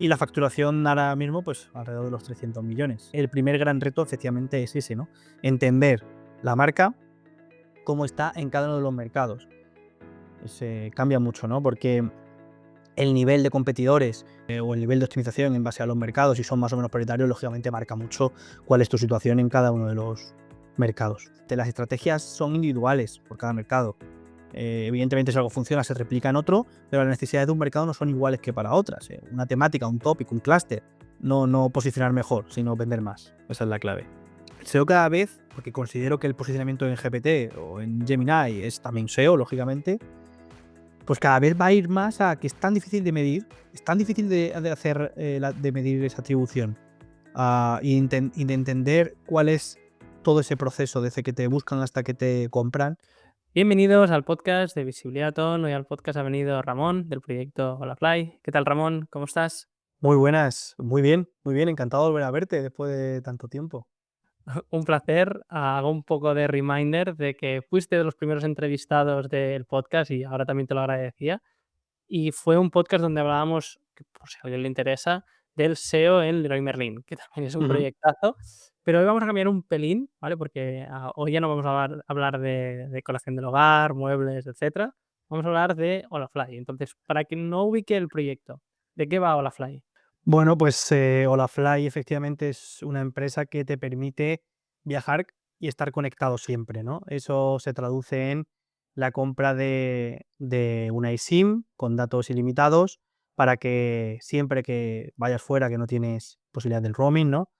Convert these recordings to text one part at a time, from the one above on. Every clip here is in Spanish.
Y la facturación ahora mismo, pues alrededor de los 300 millones. El primer gran reto efectivamente es ese, ¿no? Entender la marca, cómo está en cada uno de los mercados. Se cambia mucho, ¿no? Porque el nivel de competidores o el nivel de optimización en base a los mercados, si son más o menos prioritarios, lógicamente marca mucho cuál es tu situación en cada uno de los mercados. Las estrategias son individuales por cada mercado. Evidentemente, si algo funciona, se replica en otro, pero las necesidades de un mercado no son iguales que para otras. Una temática, un tópico, un clúster, no posicionar mejor, sino vender más. Esa es la clave. SEO cada vez, porque considero que el posicionamiento en GPT o en Gemini es también SEO, lógicamente, pues cada vez va a ir más a que es tan difícil de medir, es tan difícil de hacer, de medir esa atribución, y de entender cuál es todo ese proceso desde que te buscan hasta que te compran. Bienvenidos al podcast de Visibilidad On. Hoy al podcast ha venido Ramón del proyecto Holafly. ¿Qué tal, Ramón? ¿Cómo estás? Muy buenas, muy bien, encantado de volver a verte después de tanto tiempo. Un placer. Hago un poco de reminder de que fuiste de los primeros entrevistados del podcast y ahora también te lo agradecía. Y fue un podcast donde hablábamos, que por si a alguien le interesa, del SEO en Leroy Merlin, que también es un Ujú. proyectazo. Pero hoy vamos a cambiar un pelín, ¿vale? Porque hoy ya no vamos a hablar de decoración del hogar, muebles, etcétera. Vamos a hablar de Holafly. Entonces, para quien no ubique el proyecto, ¿de qué va Holafly? Bueno, pues Holafly efectivamente es una empresa que te permite viajar y estar conectado siempre, ¿no? Eso se traduce en la compra de una eSIM con datos ilimitados para que siempre que vayas fuera, que no tienes posibilidad del roaming, ¿no?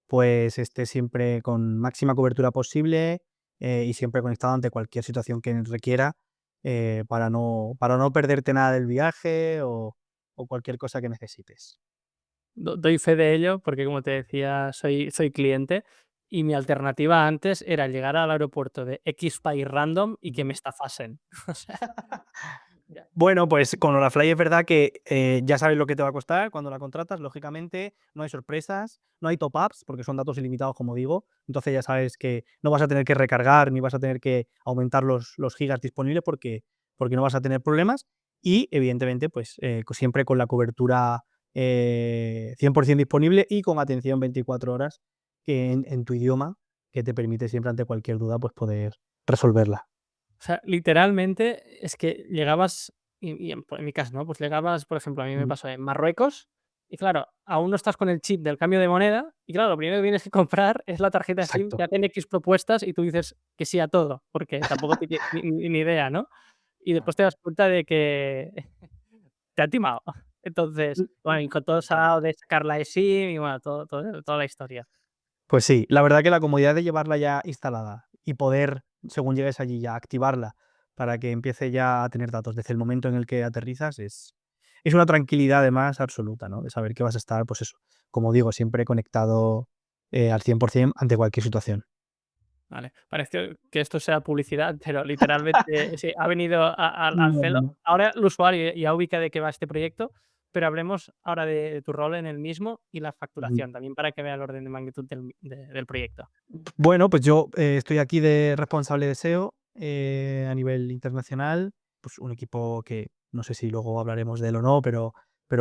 Pues estés siempre con máxima cobertura posible, y siempre conectado ante cualquier situación que requiera, para no perderte nada del viaje o cualquier cosa que necesites. Doy fe de ello porque, como te decía, soy cliente y mi alternativa antes era llegar al aeropuerto de X país random y que me estafasen. O sea, ya. Bueno, pues con Holafly es verdad que ya sabes lo que te va a costar cuando la contratas, lógicamente, no hay sorpresas, no hay top-ups, porque son datos ilimitados, como digo, entonces ya sabes que no vas a tener que recargar ni vas a tener que aumentar los gigas disponibles porque no vas a tener problemas y, evidentemente, pues siempre con la cobertura 100% disponible y con atención 24 horas en tu idioma, que te permite siempre ante cualquier duda pues poder resolverla. O sea, literalmente es que llegabas y en mi caso, ¿no? Pues llegabas, por ejemplo, a mí me Ujú. pasó en Marruecos y claro, aún no estás con el chip del cambio de moneda y claro, lo primero que tienes que comprar es la tarjeta SIM que Exacto. hacen X propuestas y tú dices que sí a todo, porque tampoco tienes ni idea, ¿no? Y después te das cuenta de que te han timado. Entonces, bueno, y con todo salado de sacar la eSIM y bueno, toda la historia. Pues sí, la verdad que la comodidad de llevarla ya instalada y poder, según llegues allí, ya activarla para que empiece ya a tener datos desde el momento en el que aterrizas es una tranquilidad además absoluta, ¿no? De saber que vas a estar, pues eso, como digo, siempre conectado, al 100% ante cualquier situación. Vale, pareció que esto sea publicidad, pero literalmente sí, ha venido al No, no, celo. no. Ahora el usuario ya ubica de qué va este proyecto, pero hablemos ahora de tu rol en el mismo y la Ujú. facturación, también para que vea el orden de magnitud del proyecto. Bueno, pues yo, estoy aquí de responsable de SEO, a nivel internacional, pues un equipo que no sé si luego hablaremos de él o no, pero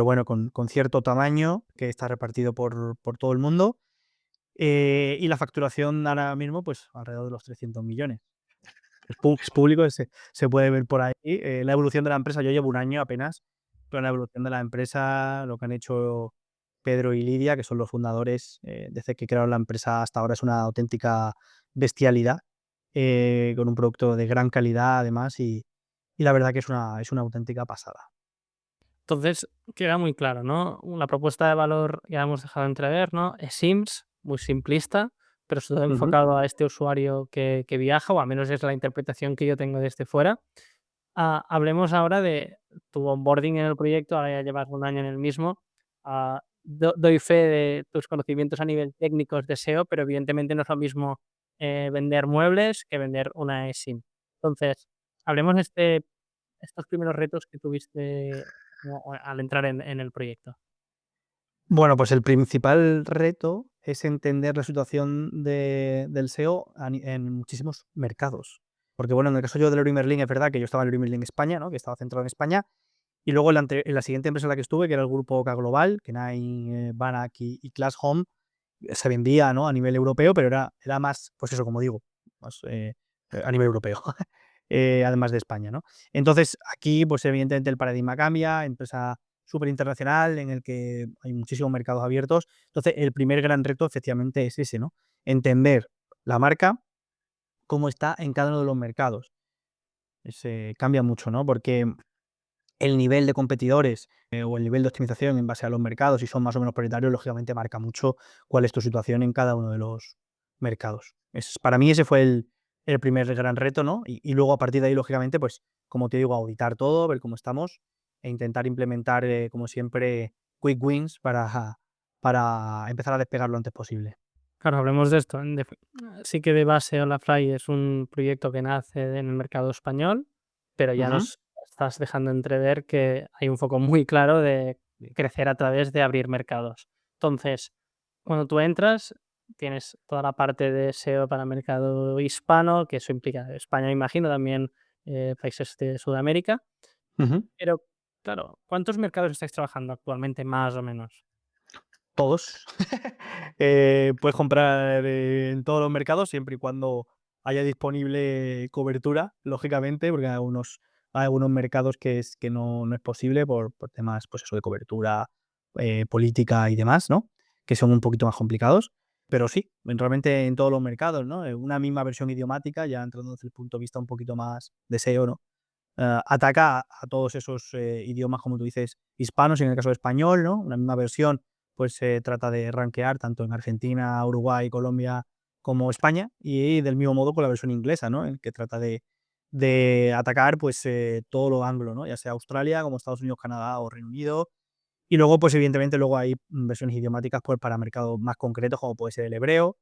bueno, con cierto tamaño que está repartido por todo el mundo. Y la facturación ahora mismo, pues alrededor de los 300 millones. Es público, se puede ver por ahí. La evolución de la empresa, yo llevo un año apenas, pero la evolución de la empresa, lo que han hecho Pedro y Lidia, que son los fundadores, desde que crearon la empresa hasta ahora es una auténtica bestialidad, con un producto de gran calidad además y la verdad que es una auténtica pasada. Entonces, queda muy claro, ¿no? Una propuesta de valor, ya hemos dejado entrever, ¿no? Sims, muy simplista, pero todo Ujú. enfocado a este usuario que viaja, o al menos es la interpretación que yo tengo desde fuera. Hablemos ahora de tu onboarding en el proyecto, ahora ya llevas un año en el mismo. Doy fe de tus conocimientos a nivel técnicos de SEO, pero evidentemente no es lo mismo vender muebles que vender una eSIM. Entonces, hablemos de estos primeros retos que tuviste al entrar en el proyecto. Bueno, pues el principal reto es entender la situación del SEO en muchísimos mercados. Porque, bueno, en el caso yo de Leroy Merlin es verdad que yo estaba en Leroy Merlin España, ¿no? Que estaba centrado en España, Y luego en la siguiente empresa en la que estuve, que era el grupo Oca Global, Kenai, Banak y Class Home, se vendía, ¿no?, a nivel europeo, pero era más, pues eso, como digo, más a nivel europeo, además de España, ¿no? Entonces, aquí, pues evidentemente el paradigma cambia, empresa súper internacional en el que hay muchísimos mercados abiertos. Entonces, el primer gran reto efectivamente es ese, ¿no? Entender la marca, cómo está en cada uno de los mercados. Cambia mucho, ¿no? Porque el nivel de competidores, o el nivel de optimización en base a los mercados, si son más o menos prioritarios, lógicamente marca mucho cuál es tu situación en cada uno de los mercados. Para mí ese fue el primer gran reto, ¿no? Y luego a partir de ahí, lógicamente, pues como te digo, auditar todo, ver cómo estamos e intentar implementar, como siempre, quick wins para empezar a despegar lo antes posible. Claro, hablemos de esto. Sí que de base Olafly es un proyecto que nace en el mercado español, pero ya Ujú, nos estás dejando entrever que hay un foco muy claro de crecer a través de abrir mercados. Entonces, cuando tú entras, tienes toda la parte de SEO para mercado hispano, que eso implica España, me imagino, también países de Sudamérica. ujú. Pero, claro, ¿cuántos mercados estáis trabajando actualmente, más o menos? Todos. Puedes comprar en todos los mercados siempre y cuando haya disponible cobertura, lógicamente, porque hay algunos mercados que no es posible por temas, pues eso, de cobertura, política y demás, ¿no? Que son un poquito más complicados. Pero sí, realmente en todos los mercados, ¿no? Una misma versión idiomática, ya entrando desde el punto de vista un poquito más de SEO, ¿no? Ataca a todos esos idiomas, como tú dices, hispanos, en el caso de español, ¿no? Una misma versión, pues se trata de rankear tanto en Argentina, Uruguay, Colombia como España, y del mismo modo con la versión inglesa, ¿no? El que trata de atacar, pues todo lo anglo, ¿no? Ya sea Australia, como Estados Unidos, Canadá o Reino Unido. Y luego, pues evidentemente, luego hay versiones idiomáticas pues, para mercados más concretos, como puede ser el hebreo,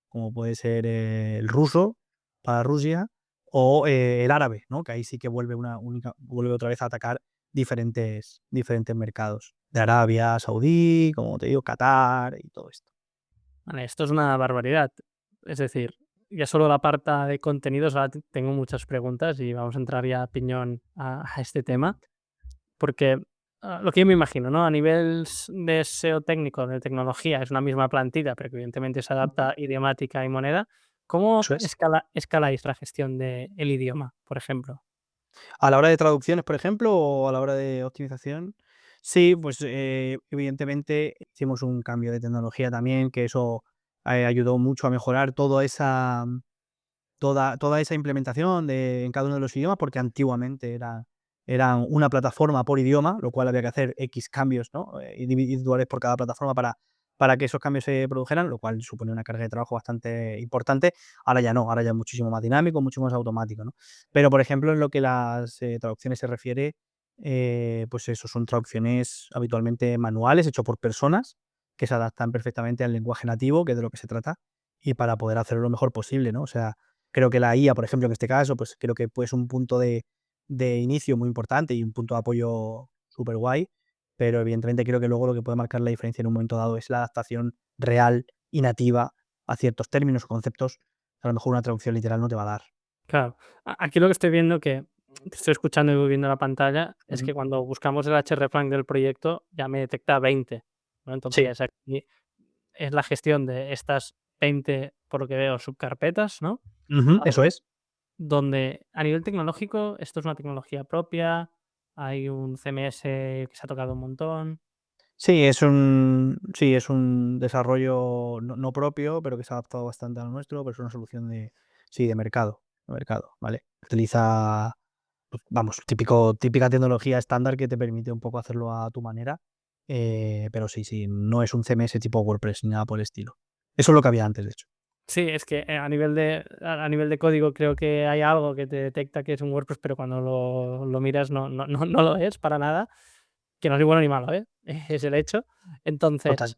como puede ser el ruso para Rusia o el árabe, ¿no? Que ahí sí que vuelve otra vez a atacar diferentes mercados. De Arabia Saudí, como te digo, Qatar y todo esto. Vale, esto es una barbaridad. Es decir, ya solo la parte de contenidos, ahora tengo muchas preguntas y vamos a entrar ya a piñón a este tema, porque lo que yo me imagino, ¿no? A nivel de SEO técnico, de tecnología, es una misma plantilla, pero que evidentemente se Ujú. adapta idiomática y moneda. ¿Cómo Eso es. escaláis la gestión del idioma, por ejemplo? A la hora de traducciones, por ejemplo, o a la hora de optimización, sí, pues evidentemente hicimos un cambio de tecnología también, que eso ayudó mucho a mejorar toda esa implementación en cada uno de los idiomas, porque antiguamente eran una plataforma por idioma, lo cual había que hacer X cambios, ¿no? Individuales por cada plataforma para que esos cambios se produjeran, lo cual supone una carga de trabajo bastante importante. Ahora ya no, ahora ya es muchísimo más dinámico, mucho más automático, ¿no? Pero, por ejemplo, en lo que las traducciones se refiere, pues eso, son traducciones habitualmente manuales, hechos por personas que se adaptan perfectamente al lenguaje nativo, que es de lo que se trata, y para poder hacerlo lo mejor posible, ¿no? O sea, creo que la IA, por ejemplo, en este caso, pues creo que pues un punto de inicio muy importante y un punto de apoyo súper guay, pero evidentemente creo que luego lo que puede marcar la diferencia en un momento dado es la adaptación real y nativa a ciertos términos o conceptos que a lo mejor una traducción literal no te va a dar. Claro, aquí lo que estoy viendo que te estoy escuchando y voy viendo la pantalla es Ujú. que cuando buscamos el hreflang del proyecto ya me detecta 20, ¿no? Sí, Entonces aquí es la gestión de estas 20, por lo que veo, subcarpetas, ¿no? ujú, Ah, eso es. donde a nivel tecnológico esto es una tecnología propia, hay un CMS que se ha tocado un montón. Sí, es un desarrollo no propio, pero que se ha adaptado bastante a lo nuestro, pero es una solución de mercado, ¿vale? Utiliza, pues, vamos, típica tecnología estándar que te permite un poco hacerlo a tu manera, pero sí, sí, no es un CMS tipo WordPress ni nada por el estilo. Eso es lo que había antes, de hecho. Sí, es que a nivel de código creo que hay algo que te detecta que es un WordPress, pero cuando lo miras no lo es para nada. Que no es ni bueno ni malo, ¿eh? Es el hecho. Total. Entonces,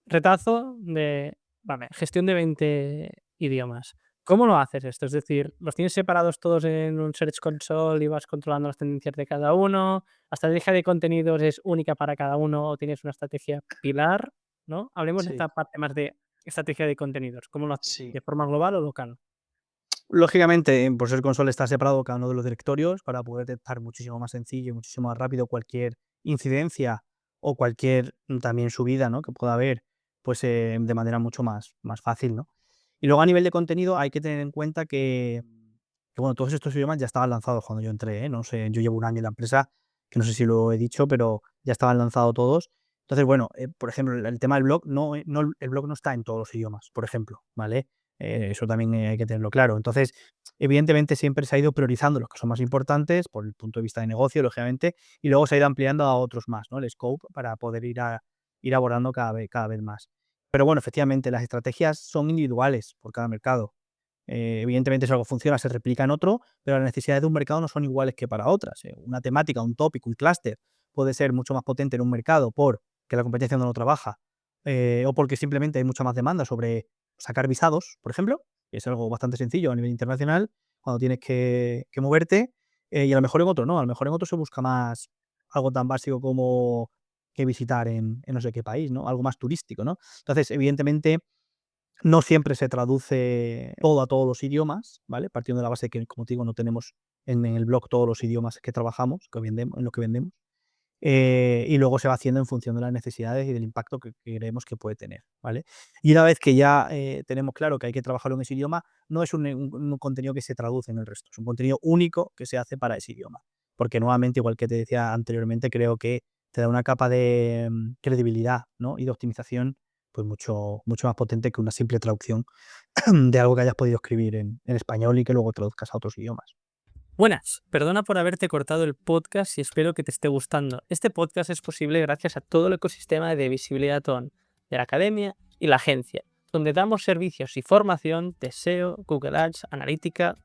retazo de, vale, gestión de 20 idiomas. ¿Cómo lo haces esto? Es decir, ¿los tienes separados todos en un Search Console y vas controlando las tendencias de cada uno? ¿La estrategia de contenidos es única para cada uno o tienes una estrategia pilar? ¿No? Hablemos de Sí, esta parte más de estrategia de contenidos. ¿Cómo lo hacéis? sí. ¿De forma global o local? Lógicamente, por ser console está separado cada uno de los directorios para poder detectar muchísimo más sencillo y muchísimo más rápido cualquier incidencia o cualquier también subida, ¿no? Que pueda haber, pues de manera mucho más fácil, ¿no? Y luego a nivel de contenido hay que tener en cuenta que, bueno, todos estos idiomas ya estaban lanzados cuando yo entré, ¿eh? No sé, yo llevo un año en la empresa, que no sé si lo he dicho, pero ya estaban lanzados todos. Entonces, bueno, por ejemplo, el tema del blog, el blog no está en todos los idiomas, por ejemplo, ¿vale? Eso también hay que tenerlo claro. Entonces, evidentemente siempre se ha ido priorizando los que son más importantes por el punto de vista de negocio, lógicamente, y luego se ha ido ampliando a otros más, ¿no? El scope para poder ir abordando cada vez más. Pero bueno, efectivamente, las estrategias son individuales por cada mercado. Evidentemente, si algo funciona, se replica en otro, pero las necesidades de un mercado no son iguales que para otras. Una temática, un tópico, un clúster puede ser mucho más potente en un mercado porque la competencia no lo trabaja, o porque simplemente hay mucha más demanda sobre sacar visados, por ejemplo, que es algo bastante sencillo a nivel internacional, cuando tienes que moverte, y a lo mejor en otro no, a lo mejor en otro se busca más algo tan básico como que visitar en no sé qué país, ¿no? Algo más turístico, ¿no? Entonces, evidentemente, no siempre se traduce todo a todos los idiomas, ¿vale? Partiendo de la base que, como te digo, no tenemos en el blog todos los idiomas que trabajamos, que vendemos, en lo que vendemos. Y luego se va haciendo en función de las necesidades y del impacto que creemos que puede tener, ¿vale? Y una vez que ya tenemos claro que hay que trabajarlo en ese idioma, no es un contenido que se traduce en el resto, es un contenido único que se hace para ese idioma. Porque nuevamente, igual que te decía anteriormente, creo que te da una capa de credibilidad, ¿no? Y de optimización pues mucho más potente que una simple traducción de algo que hayas podido escribir en español y que luego traduzcas a otros idiomas. Buenas, perdona por haberte cortado el podcast y espero que te esté gustando. Este podcast es posible gracias a todo el ecosistema de Visibilidad On, de la academia y la agencia, donde damos servicios y formación de SEO, Google Ads, analítica,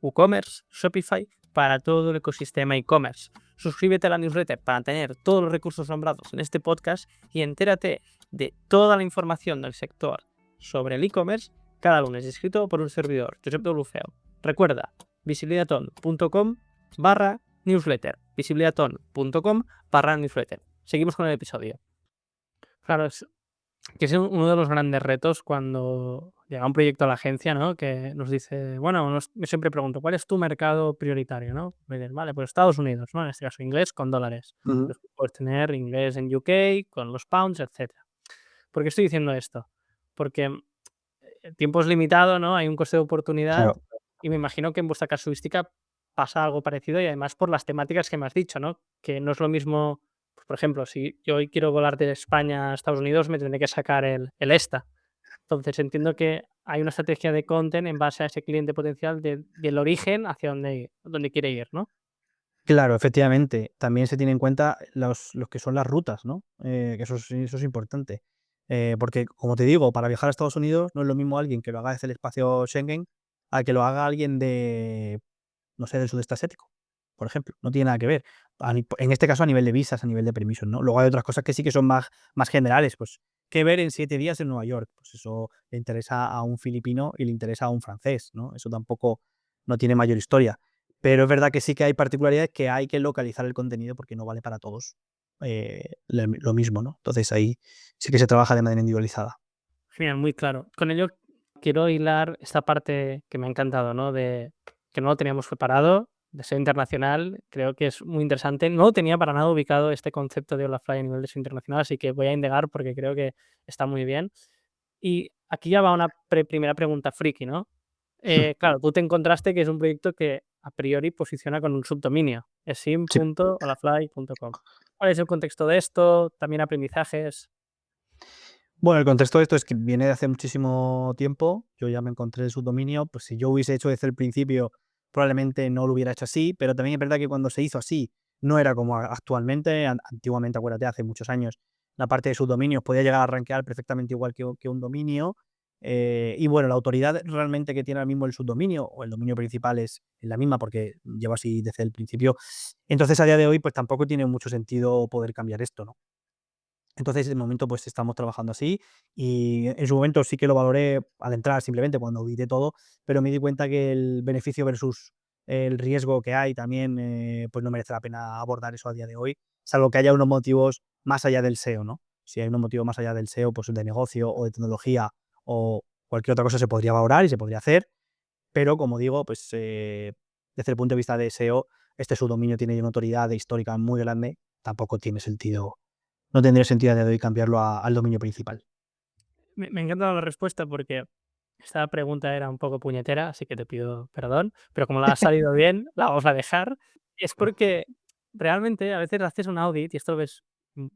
WooCommerce, Shopify para todo el ecosistema e-commerce. Suscríbete a la newsletter para tener todos los recursos nombrados en este podcast y entérate de toda la información del sector sobre el e-commerce cada lunes, escrito por un servidor, Josep Deulofeu. Recuerda, visibilidaton.com/newsletter. visibilidaton.com/newsletter. Seguimos con el episodio. Claro, es que es uno de los grandes retos cuando llega un proyecto a la agencia, ¿no? Que nos dice, bueno, yo siempre pregunto, ¿cuál es tu mercado prioritario, no? Me dicen, vale, pues Estados Unidos, ¿no? En este caso, inglés con dólares. Ujú. Pues puedes tener inglés en UK, con los pounds, etcétera. ¿Por qué estoy diciendo esto? Porque el tiempo es limitado, ¿no? Hay un coste de oportunidad Claro. y me imagino que en vuestra casuística pasa algo parecido y además por las temáticas que me has dicho, ¿no? Que no es lo mismo, pues, por ejemplo, si yo hoy quiero volar de España a Estados Unidos, me tendré que sacar el ESTA. Entonces entiendo que hay una estrategia de content en base a ese cliente potencial del origen hacia donde quiere ir, ¿no? Claro, efectivamente. También se tiene en cuenta los que son las rutas, ¿no? Que eso es importante. Porque, como te digo, para viajar a Estados Unidos no es lo mismo alguien que lo haga desde el espacio Schengen a que lo haga alguien de, no sé, del sudeste asiático, por ejemplo. No tiene nada que ver. En este caso, a nivel de visas, a nivel de permisos, ¿no? Luego hay otras cosas que sí que son más generales. Pues, ¿qué ver en 7 días en Nueva York? Pues eso le interesa a un filipino y le interesa a un francés, ¿no? Eso tampoco no tiene mayor historia. Pero es verdad que sí que hay particularidades que hay que localizar el contenido porque no vale para todos lo mismo, ¿no? Entonces ahí sí que se trabaja de manera individualizada. Genial, muy claro. Con ello quiero hilar esta parte que me ha encantado, ¿no? De que no lo teníamos preparado, de SEO internacional, creo que es muy interesante. No lo tenía para nada ubicado este concepto de Olafly a nivel de SEO internacional, así que voy a indagar porque creo que está muy bien. Y aquí ya va una primera pregunta friki, ¿no? Claro, tú te encontraste que es un proyecto que a priori posiciona con un subdominio, Sí. esim.olafly.com. ¿Cuál es el contexto de esto? También aprendizajes. Bueno, el contexto de esto es que viene de hace muchísimo tiempo. Yo ya me encontré el subdominio. Pues si yo hubiese hecho desde el principio, probablemente no lo hubiera hecho así. Pero también es verdad que cuando se hizo así, no era como actualmente. Antiguamente, acuérdate, hace muchos años, la parte de subdominios podía llegar a rankear perfectamente igual que un dominio. Y bueno, la autoridad realmente que tiene ahora mismo el subdominio o el dominio principal es la misma porque lleva así desde el principio. Entonces, a día de hoy, pues tampoco tiene mucho sentido poder cambiar esto, ¿no? Entonces, de momento, pues estamos trabajando así y en su momento sí que lo valoré al entrar, simplemente cuando audité todo, pero me di cuenta que el beneficio versus el riesgo que hay también, pues no merece la pena abordar eso a día de hoy, salvo que haya unos motivos más allá del SEO, ¿no? Si hay unos motivos más allá del SEO, pues de negocio o de tecnología o cualquier otra cosa se podría valorar y se podría hacer, pero como digo, pues desde el punto de vista de SEO, este subdominio tiene una autoridad histórica muy grande, tampoco tiene sentido, no tendría sentido a día de hoy cambiarlo al dominio principal. Me encanta la respuesta porque esta pregunta era un poco puñetera, así que te pido perdón, pero como la has salido bien, la vamos a dejar. Es porque realmente a veces haces un audit y esto lo ves, mm,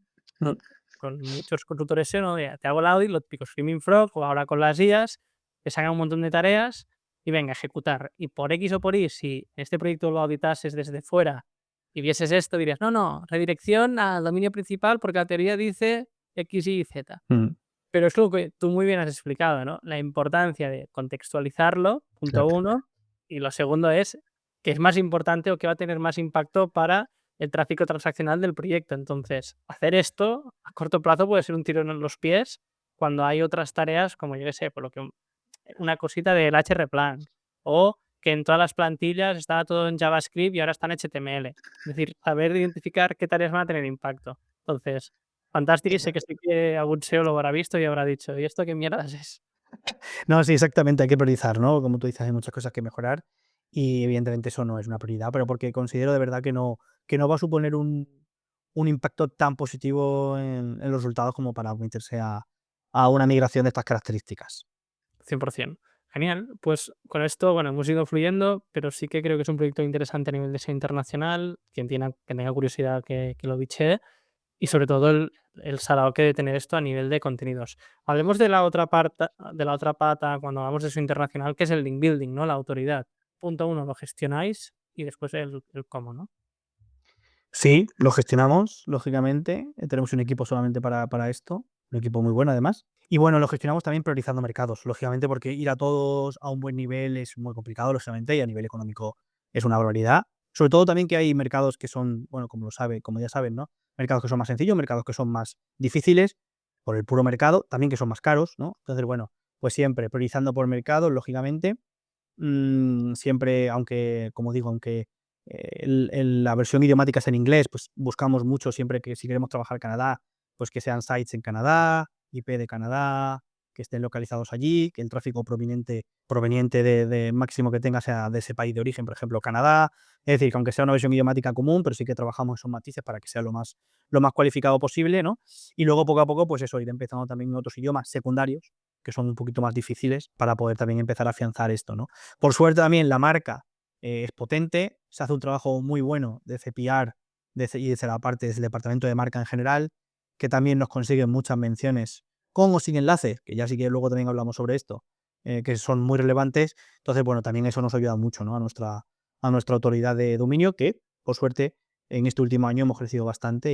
Mm, con muchos consultores SEO, ¿no? De te hago el audit, lo típico Screaming Frog o ahora con las IAs, te sacan un montón de tareas y venga, a ejecutar. Y por X o por Y, si este proyecto lo auditases desde fuera y vieses esto, dirías: "No, no, redirección al dominio principal porque la teoría dice X, Y y Z". mm, Pero es lo que tú muy bien has explicado, ¿no? La importancia de contextualizarlo, punto claro. uno, y lo segundo es que es más importante o que va a tener más impacto para el tráfico transaccional del proyecto. Entonces, hacer esto a corto plazo puede ser un tirón en los pies cuando hay otras tareas como, yo qué sé, por lo que una cosita del hreplan o que en todas las plantillas estaba todo en JavaScript y ahora está en HTML. Es decir, saber identificar qué tareas van a tener impacto. Entonces, fantástico, y sé que sí que algún SEO lo habrá visto y habrá dicho: "¿Y esto qué mierdas es?". No, sí, exactamente, hay que priorizar, ¿no? Como tú dices, hay muchas cosas que mejorar y evidentemente eso no es una prioridad, pero porque considero de verdad que no va a suponer un impacto tan positivo en los resultados como para meterse a una migración de estas características. 100%. Genial, pues con esto, bueno, hemos ido fluyendo, pero sí que creo que es un proyecto interesante a nivel de SEO internacional. Que tenga curiosidad que lo bichee. Y sobre todo el salado que debe tener esto a nivel de contenidos. Hablemos de la otra pata cuando hablamos de eso internacional, que es el link building, ¿no? La autoridad. Punto uno, lo gestionáis y después el cómo, ¿no? Sí, lo gestionamos, lógicamente. Tenemos un equipo solamente para esto, un equipo muy bueno además. Y bueno, lo gestionamos también priorizando mercados, lógicamente, porque ir a todos a un buen nivel es muy complicado, lógicamente, y a nivel económico es una barbaridad. Sobre todo también que hay mercados que son, bueno, como ya saben, ¿no? Mercados que son más sencillos, mercados que son más difíciles por el puro mercado, también que son más caros, ¿no? Entonces, bueno, pues siempre priorizando por mercado, lógicamente. Siempre, aunque, como digo, aunque la versión idiomática es en inglés, pues buscamos mucho siempre que si queremos trabajar Canadá, pues que sean sites en Canadá, IP de Canadá, que estén localizados allí, que el tráfico proveniente de máximo que tenga sea de ese país de origen, por ejemplo, Canadá. Es decir, que aunque sea una versión idiomática común, pero sí que trabajamos esos matices para que sea lo más cualificado posible, ¿no? Y luego poco a poco, pues eso, ir empezando también en otros idiomas secundarios, que son un poquito más difíciles para poder también empezar a afianzar esto, ¿no? Por suerte también la marca es potente, se hace un trabajo muy bueno de CPR y desde la parte, desde el departamento de marca en general, que también nos consiguen muchas menciones con o sin enlaces, que ya sí que luego también hablamos sobre esto, que son muy relevantes. Entonces, bueno, también eso nos ayuda mucho, ¿no? A nuestra autoridad de dominio, que por suerte en este último año hemos crecido bastante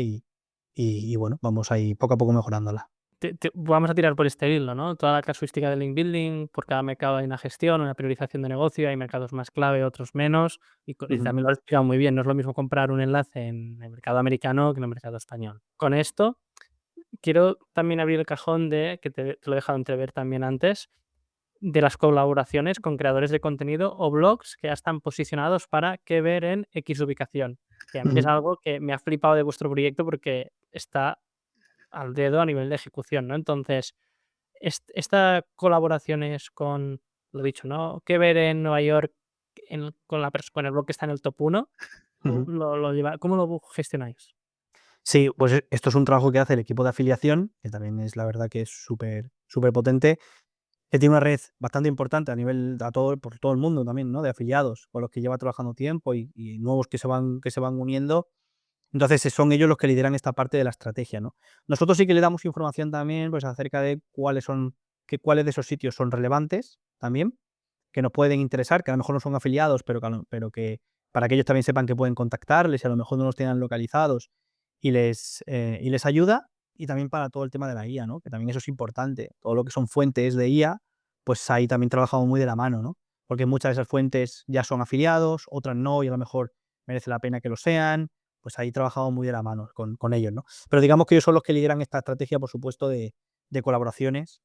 y bueno, vamos ahí poco a poco mejorándola. Vamos a tirar por este hilo, ¿no? Toda la casuística del link building, por cada mercado hay una gestión, una priorización de negocio, hay mercados más clave, otros menos, y Ujú, también lo has explicado muy bien, no es lo mismo comprar un enlace en el mercado americano que en el mercado español. Con esto, quiero también abrir el cajón de, que te lo he dejado entrever también antes, de las colaboraciones con creadores de contenido o blogs que ya están posicionados para qué ver en X ubicación, que a mí es ujú. algo que me ha flipado de vuestro proyecto porque está al dedo a nivel de ejecución, ¿no? Entonces, esta colaboraciones con, lo dicho, ¿no? Que ver en Nueva York con el blog que está en el top uno, Ujú. ¿cómo lo gestionáis? Sí, pues esto es un trabajo que hace el equipo de afiliación, que también es la verdad que es súper súper potente, que tiene una red bastante importante a nivel por todo el mundo también, ¿no? De afiliados con los que lleva trabajando tiempo y nuevos que se van uniendo. Entonces, son ellos los que lideran esta parte de la estrategia, ¿no? Nosotros sí que le damos información también, pues, acerca de cuáles de esos sitios son relevantes también, que nos pueden interesar, que a lo mejor no son afiliados, pero que para que ellos también sepan que pueden contactarles y a lo mejor no los tengan localizados y les ayuda. Y también para todo el tema de la IA, ¿no? Que también eso es importante. Todo lo que son fuentes de IA, pues ahí también trabajamos muy de la mano, ¿no? Porque muchas de esas fuentes ya son afiliados, otras no, y a lo mejor merece la pena que lo sean. Pues ahí trabajamos muy de la mano con ellos, ¿no? Pero digamos que ellos son los que lideran esta estrategia, por supuesto, de colaboraciones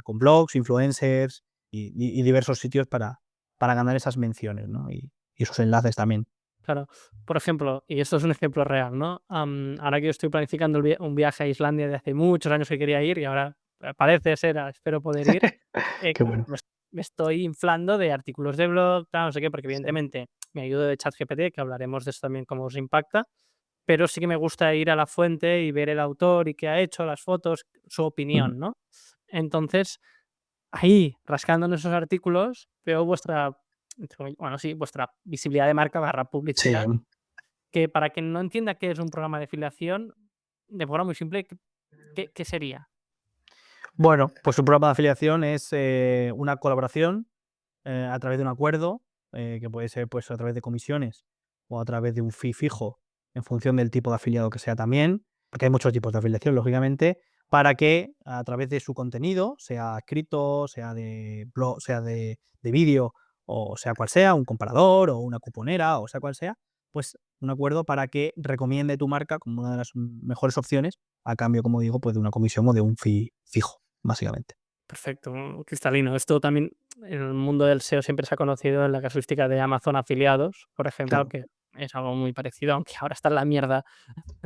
con blogs, influencers y diversos sitios para ganar esas menciones, ¿no? Y esos enlaces también. Claro, por ejemplo, y esto es un ejemplo real, ¿no? Ahora que yo estoy planificando un viaje a Islandia de hace muchos años que quería ir y ahora parece ser, espero poder ir, Qué bueno. pues me estoy inflando de artículos de blog, tal, no sé qué, porque Sí. evidentemente me ayudo de ChatGPT, que hablaremos de esto también, cómo os impacta, pero sí que me gusta ir a la fuente y ver el autor y qué ha hecho, las fotos, su Ujú. opinión, ¿no? Entonces, ahí, rascando en esos artículos, veo vuestra, bueno, sí, vuestra visibilidad de marca barra Sí. publicidad, que para quien no entienda qué es un programa de afiliación, de forma muy simple, ¿qué sería? Bueno, pues un programa de afiliación es una colaboración a través de un acuerdo, que puede ser pues a través de comisiones o a través de un fee fijo en función del tipo de afiliado que sea también, porque hay muchos tipos de afiliación, lógicamente, para que a través de su contenido, sea escrito, sea de blog, sea de vídeo o sea cual sea, un comparador o una cuponera o sea cual sea, pues un acuerdo para que recomiende tu marca como una de las mejores opciones a cambio, como digo, pues de una comisión o de un fee fijo, básicamente. Perfecto, cristalino. Esto también en el mundo del SEO siempre se ha conocido en la casuística de Amazon afiliados, por ejemplo, Claro. que es algo muy parecido, aunque ahora está en la mierda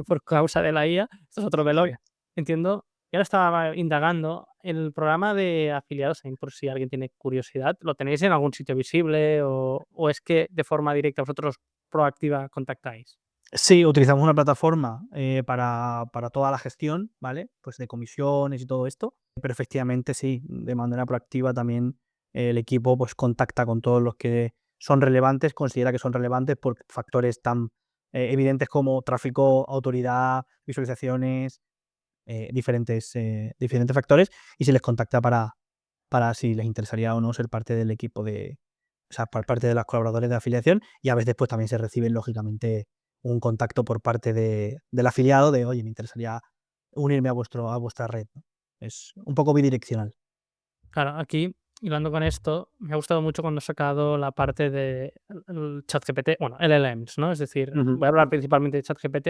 por causa de la IA. Esto es otro Sí. melón. Entiendo. Y ahora estaba indagando, el programa de afiliados, también por si alguien tiene curiosidad, ¿lo tenéis en algún sitio visible o es que de forma directa vosotros proactiva contactáis? Sí, utilizamos una plataforma, para toda la gestión, ¿vale? Pues de comisiones y todo esto, pero efectivamente sí, de manera proactiva también el equipo, pues, contacta con todos los que son relevantes, considera que son relevantes por factores tan, evidentes como tráfico, autoridad, visualizaciones, diferentes factores, y se les contacta para si les interesaría o no ser parte del equipo de o sea, por parte de los colaboradores de afiliación, y a veces, pues, también se reciben, lógicamente, un contacto por parte del afiliado de: "Oye, me interesaría unirme a vuestra red", ¿no? Es un poco bidireccional. Claro, aquí, hilando con esto, me ha gustado mucho cuando has sacado la parte de el ChatGPT, bueno, LLMs, ¿no? Es decir, Ujú. voy a hablar principalmente de ChatGPT,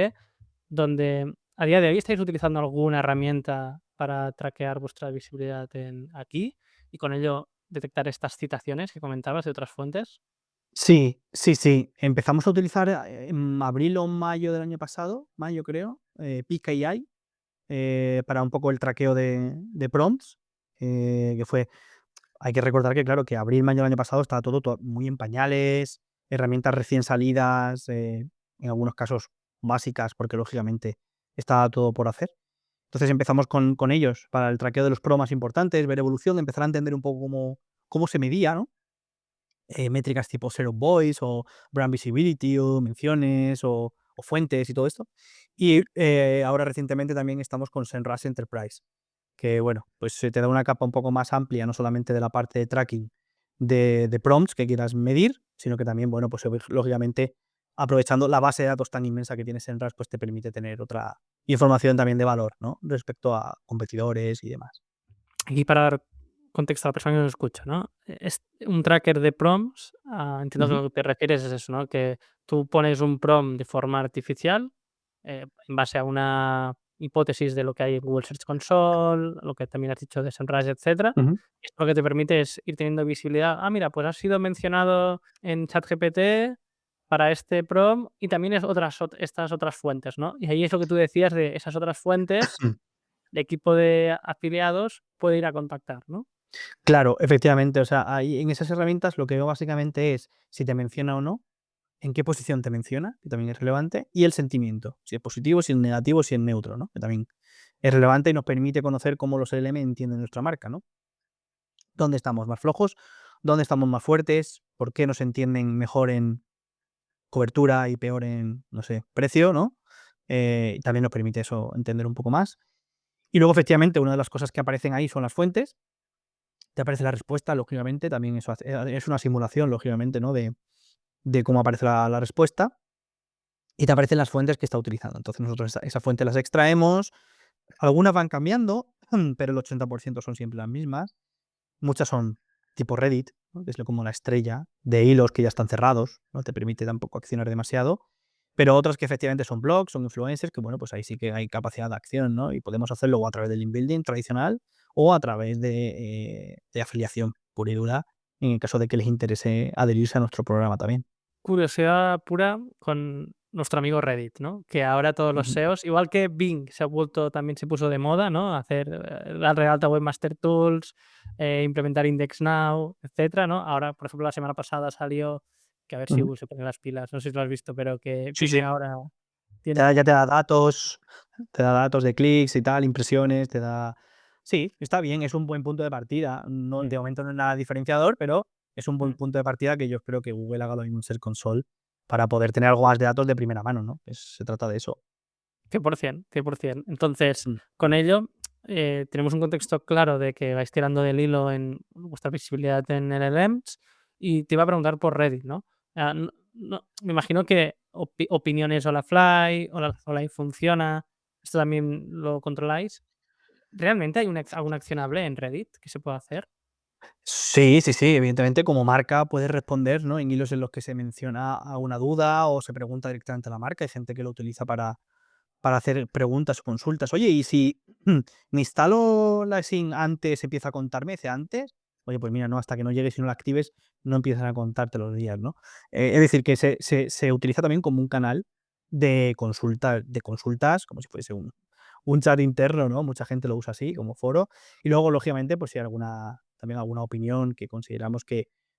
donde a día de hoy estáis utilizando alguna herramienta para traquear vuestra visibilidad aquí y con ello detectar estas citaciones que comentabas de otras fuentes. Sí, sí, sí. Empezamos a utilizar, en abril o mayo del año pasado, mayo creo, Peak AI, para un poco el traqueo de prompts, que fue hay que recordar que, claro, que abril, mayo del año pasado estaba todo muy en pañales, herramientas recién salidas, en algunos casos básicas, porque lógicamente estaba todo por hacer. Entonces empezamos con ellos para el traqueo de los pro más importantes, ver evolución, empezar a entender un poco cómo se medía, ¿no? Métricas tipo Share of Voice o Brand Visibility o menciones o fuentes y todo esto. Y ahora recientemente también estamos con Semrush Enterprise, que bueno, pues se te da una capa un poco más amplia, no solamente de la parte de tracking de prompts que quieras medir, sino que también, bueno, pues lógicamente aprovechando la base de datos tan inmensa que tienes en RAS, pues te permite tener otra información también de valor, ¿no? Respecto a competidores y demás. Aquí para dar contexto a la persona que nos escucha, ¿no? Es un tracker de prompts, entiendo que Ujú, lo que te refieres es eso, ¿no? Que tú pones un prompt de forma artificial, en base a una hipótesis de lo que hay en Google Search Console, lo que también has dicho de SEMrush, etcétera. ujú. Y esto lo que te permite es ir teniendo visibilidad. Ah, mira, pues ha sido mencionado en ChatGPT para este prompt y también es estas otras fuentes, ¿no? Y ahí es lo que tú decías de esas otras fuentes, el equipo de afiliados puede ir a contactar, ¿no? Claro, efectivamente, o sea, ahí en esas herramientas lo que veo básicamente es si te menciona o no, en qué posición te menciona, que también es relevante, y el sentimiento, si es positivo, si es negativo, si es neutro, ¿no? Que también es relevante y nos permite conocer cómo los LM entienden nuestra marca, ¿no? ¿Dónde estamos más flojos? ¿Dónde estamos más fuertes? ¿Por qué nos entienden mejor en cobertura y peor en, no sé, precio, ¿no? Y también nos permite eso entender un poco más. Y luego, efectivamente, una de las cosas que aparecen ahí son las fuentes. Te aparece la respuesta, lógicamente, también eso es una simulación, lógicamente, ¿no? De cómo aparece la respuesta y te aparecen las fuentes que está utilizando. Entonces nosotros esa fuente las extraemos, algunas van cambiando, pero el 80% son siempre las mismas. Muchas son tipo Reddit, ¿no? Que es como la estrella de hilos que ya están cerrados, no te permite tampoco accionar demasiado. Pero otras que efectivamente son blogs, son influencers, que bueno, pues ahí sí que hay capacidad de acción, ¿no? Y podemos hacerlo o a través del inbuilding tradicional o a través de afiliación pura y dura, en el caso de que les interese adherirse a nuestro programa también. Curiosidad pura con nuestro amigo Reddit, ¿no? Que ahora todos los Ujú, SEOs, igual que Bing también se puso de moda, ¿no? Hacer la Real Alta Webmaster Tools, implementar Index Now, etcétera, ¿no? Ahora, por ejemplo, la semana pasada salió, que a ver si ujú. Google se pone las pilas, no sé si lo has visto, pero que Sí, Bing sí. ahora tiene Ya te da datos de clics y tal, impresiones, te da sí, está bien, es un buen punto de partida. No, de momento no es nada diferenciador, pero es un buen mm, punto de partida que yo espero que Google haga lo mismo en Search Console para poder tener algo más de datos de primera mano, ¿no? Se trata de eso. 100%, 100%. Entonces, Mm. con ello, tenemos un contexto claro de que vais tirando del hilo en vuestra visibilidad en LLMs, y te iba a preguntar por Reddit, ¿no? Me imagino que opiniones Hola Fly funciona, esto también lo controláis. ¿Realmente hay algún accionable en Reddit que se pueda hacer? Sí, sí, sí, evidentemente como marca puedes responder, ¿no? En hilos en los que se menciona alguna duda o se pregunta directamente a la marca. Hay gente que lo utiliza para hacer preguntas o consultas. Oye, y si me instalo la SIM antes, empieza a contarme ese antes. Oye, pues mira, no, hasta que no llegues y no la actives, no empiezan a contarte los días, ¿no? Es decir, que se utiliza también como un canal de consultas, como si fuese un chat interno, ¿no? Mucha gente lo usa así, como foro. Y luego, lógicamente, pues si hay también alguna opinión que consideramos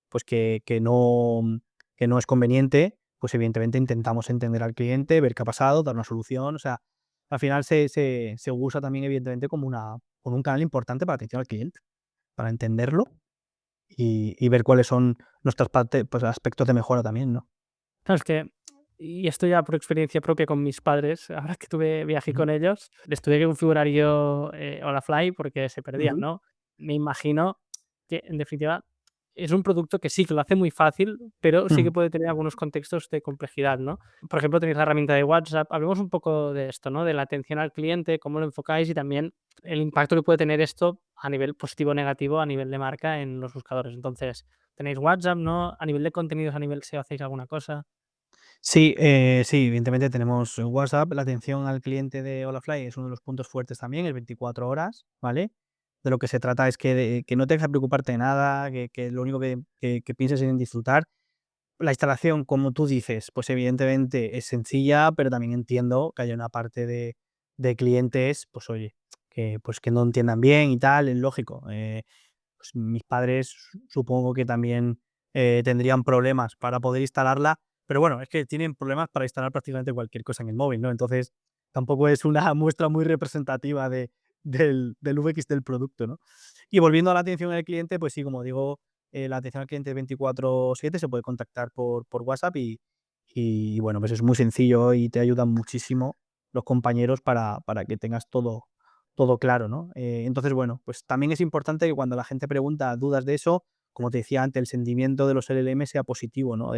pues que no es conveniente, pues evidentemente intentamos entender al cliente, ver qué ha pasado, dar una solución. O sea, al final se usa también, evidentemente, como un canal importante para atención al cliente, para entenderlo y ver cuáles son nuestras pues, aspectos de mejora también, ¿no? Claro, es que, y esto ya por experiencia propia con mis padres, ahora que tuve viaje Ujú, con ellos, les tuve que configurar yo, Holafly porque se perdían, ujú, ¿no? Me imagino que, en definitiva, es un producto que sí, que lo hace muy fácil, pero sí que ujú. puede tener algunos contextos de complejidad, ¿no? Por ejemplo, tenéis la herramienta de WhatsApp. Hablemos un poco de esto, ¿no? De la atención al cliente, cómo lo enfocáis y también el impacto que puede tener esto a nivel positivo o negativo, a nivel de marca en los buscadores. Entonces, tenéis WhatsApp, ¿no? A nivel de contenidos, a nivel SEO, ¿hacéis alguna cosa? Sí, sí, evidentemente tenemos WhatsApp. La atención al cliente de Holafly es uno de los puntos fuertes también, el 24 horas, ¿vale? De lo que se trata es que no tengas que preocuparte de nada, que lo único que pienses es en disfrutar. La instalación, como tú dices, pues evidentemente es sencilla, pero también entiendo que haya una parte de clientes, pues oye, que no entiendan bien y tal, es lógico. Pues mis padres supongo que también tendrían problemas para poder instalarla, pero bueno, es que tienen problemas para instalar prácticamente cualquier cosa en el móvil, ¿no? Entonces, tampoco es una muestra muy representativa del UX del producto, ¿no? Y volviendo a la atención al cliente, pues sí, como digo, la atención al cliente 24/7 se puede contactar por WhatsApp y bueno, pues es muy sencillo y te ayudan muchísimo los compañeros para que tengas todo claro, ¿no? Entonces, bueno, pues también es importante que cuando la gente pregunta dudas de eso, como te decía antes, el sentimiento de los LLM sea positivo, ¿no?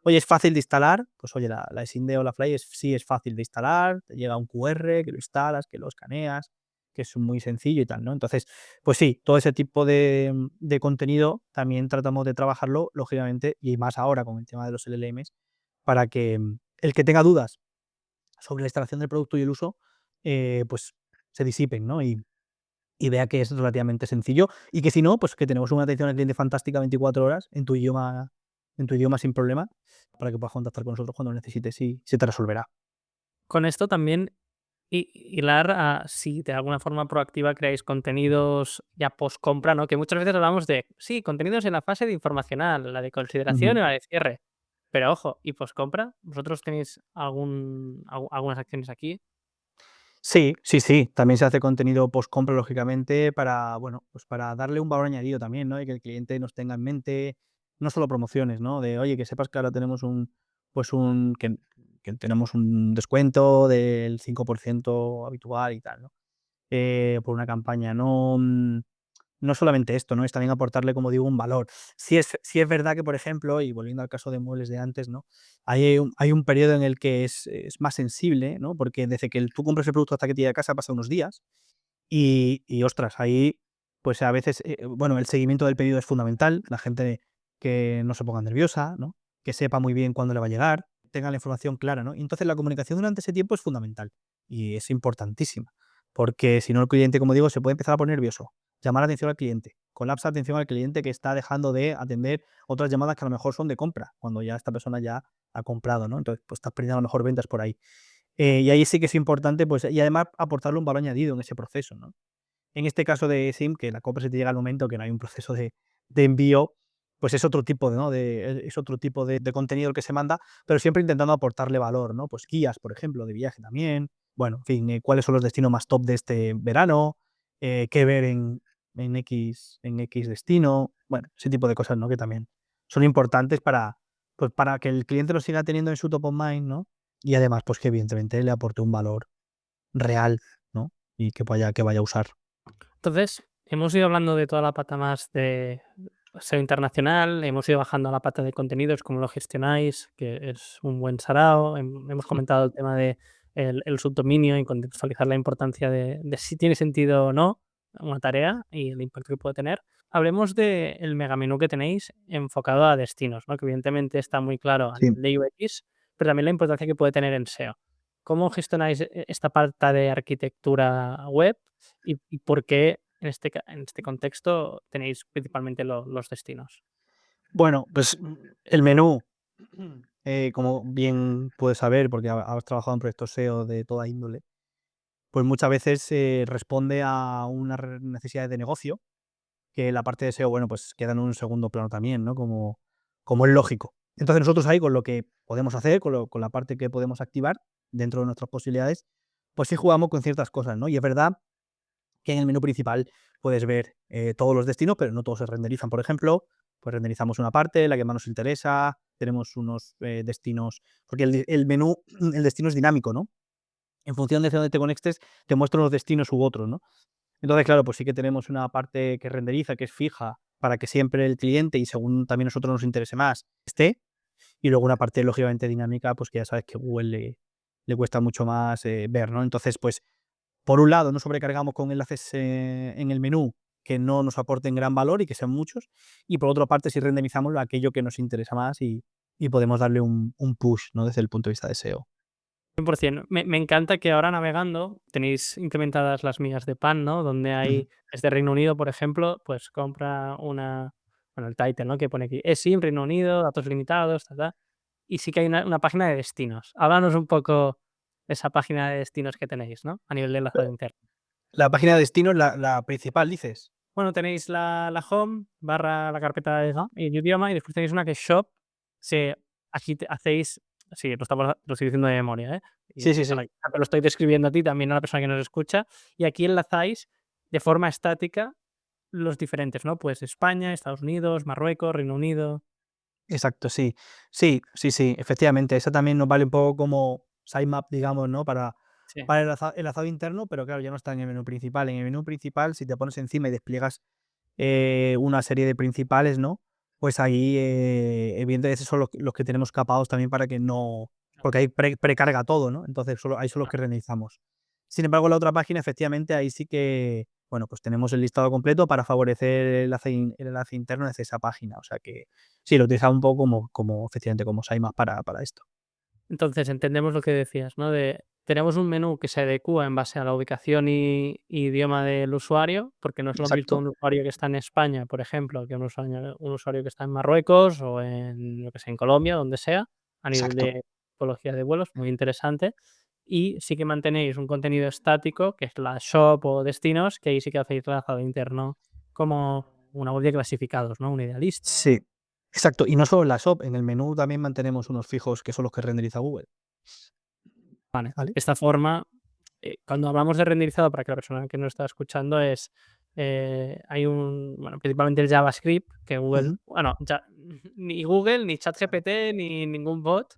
Oye, ¿es fácil de instalar? Pues oye, la SIM de Olafly sí es fácil de instalar, te llega un QR, que lo instalas, que lo escaneas, que es muy sencillo y tal, ¿no? Entonces, pues sí, todo ese tipo de contenido también tratamos de trabajarlo, lógicamente, y más ahora con el tema de los LLMs, para que el que tenga dudas sobre la instalación del producto y el uso, pues se disipen, ¿no? Y vea que es relativamente sencillo y que si no, pues que tenemos una atención al cliente fantástica 24 horas en tu idioma sin problema, para que puedas contactar con nosotros cuando lo necesites y se te resolverá. Con esto también hilar a si de alguna forma proactiva creáis contenidos ya post compra, ¿no? Que muchas veces hablamos de, sí, contenidos en la fase de informacional, la de consideración Ujú. y la de cierre. Pero ojo, ¿y post compra? ¿Vosotros tenéis algunas acciones aquí? Sí, sí, sí, también se hace contenido post compra, lógicamente, para, bueno, pues para darle un valor añadido también, ¿no? Y que el cliente nos tenga en mente, no solo promociones, ¿no? De, oye, que sepas que ahora tenemos pues que tenemos un descuento del 5% habitual y tal, ¿no? Por una campaña. No, no solamente esto, ¿no? Es también aportarle, como digo, un valor. Si es verdad que, por ejemplo, y volviendo al caso de muebles de antes, ¿no? Hay un periodo en el que es más sensible, ¿no? Porque desde que tú compras el producto hasta que te llega a casa pasa unos días ostras, ahí, pues a veces, bueno, el seguimiento del pedido es fundamental, la gente que no se ponga nerviosa, ¿no? Que sepa muy bien cuándo le va a llegar, tenga la información clara, ¿no? Y entonces la comunicación durante ese tiempo es fundamental y es importantísima, porque si no el cliente, como digo, se puede empezar a poner nervioso, llamar la atención al cliente, colapsa atención al cliente que está dejando de atender otras llamadas que a lo mejor son de compra, cuando ya esta persona ya ha comprado, ¿no? Entonces, pues estás perdiendo a lo mejor ventas por ahí. Y ahí sí que es importante, pues, y además aportarle un valor añadido en ese proceso, ¿no? En este caso de SIM, que la compra se te llega al momento que no hay un proceso de envío, pues es otro tipo de, ¿no? Es otro tipo de contenido el que se manda, pero siempre intentando aportarle valor, ¿no? Pues guías, por ejemplo, de viaje también. Bueno, en fin, cuáles son los destinos más top de este verano, qué ver en X destino. Bueno, ese tipo de cosas, ¿no? Que también son importantes para, pues, para que el cliente lo siga teniendo en su top of mind, ¿no? Y además, pues que evidentemente le aporte un valor real, ¿no? Y que vaya a usar. Entonces, hemos ido hablando de toda la pata más de SEO internacional, hemos ido bajando a la pata de contenidos, cómo lo gestionáis, que es un buen sarao. Hemos comentado el tema de el subdominio y contextualizar la importancia de si tiene sentido o no una tarea y el impacto que puede tener. Hablemos del megamenú que tenéis enfocado a destinos, ¿no? Que evidentemente está muy claro a Sí. nivel de UX, pero también la importancia que puede tener en SEO. ¿Cómo gestionáis esta parte de arquitectura web y por qué en este contexto tenéis principalmente los destinos? Bueno, pues, el menú, como bien puedes saber, porque has trabajado en proyectos SEO de toda índole, pues muchas veces, responde a una necesidad de negocio, que la parte de SEO, bueno, pues queda en un segundo plano también, ¿no? Como es lógico. Entonces nosotros ahí con lo que podemos hacer, con la parte que podemos activar dentro de nuestras posibilidades, pues sí jugamos con ciertas cosas, ¿no? Y es verdad que en el menú principal puedes ver todos los destinos, pero no todos se renderizan. Por ejemplo, pues renderizamos una parte, la que más nos interesa, tenemos unos destinos, porque el menú, el destino es dinámico, ¿no? En función de hacia dónde te conectes, te muestra unos destinos u otros, ¿no? Entonces, claro, pues sí que tenemos una parte que renderiza, que es fija, para que siempre el cliente y según también nosotros nos interese más, esté. Y luego una parte lógicamente dinámica, pues que ya sabes que Google le cuesta mucho más ver, ¿no? Entonces, pues por un lado, no sobrecargamos con enlaces, en el menú que no nos aporten gran valor y que sean muchos, y por otra parte, sí renderizamos aquello que nos interesa más y podemos darle un push, ¿no? Desde el punto de vista de SEO. 100%. Me encanta que ahora navegando tenéis implementadas las migas de pan, ¿no? Donde Ujú. hay, desde Reino Unido, por ejemplo, pues compra bueno, el title, ¿no? Que pone aquí, eSIM, Reino Unido, datos limitados, ta, ta. Y sí que hay una página de destinos. Háblanos un poco de esa página de destinos que tenéis, ¿no? A nivel de enlazado interno. La página de destinos, la principal, dices. Bueno, tenéis la home, barra la carpeta de idioma, y después tenéis una que es shop. Se, aquí hacéis, sí, lo estoy diciendo de memoria, ¿eh? Y Sí, sí, sí. ahora te lo estoy describiendo a ti, también a la persona que nos escucha. Y aquí enlazáis de forma estática los diferentes, ¿no? Pues España, Estados Unidos, Marruecos, Reino Unido. Exacto, sí. Sí, sí, sí, efectivamente. Esa también nos vale un poco como sitemap, digamos, ¿no? Sí. Para el enlazado interno, pero claro, ya no está en el menú principal. En el menú principal, si te pones encima y despliegas una serie de principales, ¿no? Pues ahí, evidentemente, esos son los que tenemos capados también para que no, porque ahí precarga todo, ¿no? Entonces, ahí son los que renderizamos. Sin embargo, la otra página, efectivamente, ahí sí que, bueno, pues tenemos el listado completo para favorecer el enlace interno desde esa página. O sea que sí, lo utilizamos un poco como efectivamente, como sitemap para esto. Entonces, entendemos lo que decías, ¿no? Tenemos un menú que se adecúa en base a la ubicación y idioma del usuario, porque no es lo mismo Exacto, un usuario que está en España, por ejemplo, que un usuario que está en Marruecos o en, lo que sé, en Colombia, donde sea, a nivel exacto. de tipología de vuelos, muy interesante. Y sí que mantenéis un contenido estático, que es la shop o destinos, que ahí sí que hacéis trazado interno como una web de clasificados, ¿no? Un idealista. Sí, exacto. Y no solo en la shop, en el menú también mantenemos unos fijos que son los que renderiza Google, Vale. De ¿vale? esta forma, cuando hablamos de renderizado, para que la persona que nos está escuchando es, hay bueno, principalmente el JavaScript, que Google, Ujú. bueno, ni Google, ni ChatGPT, ni ningún bot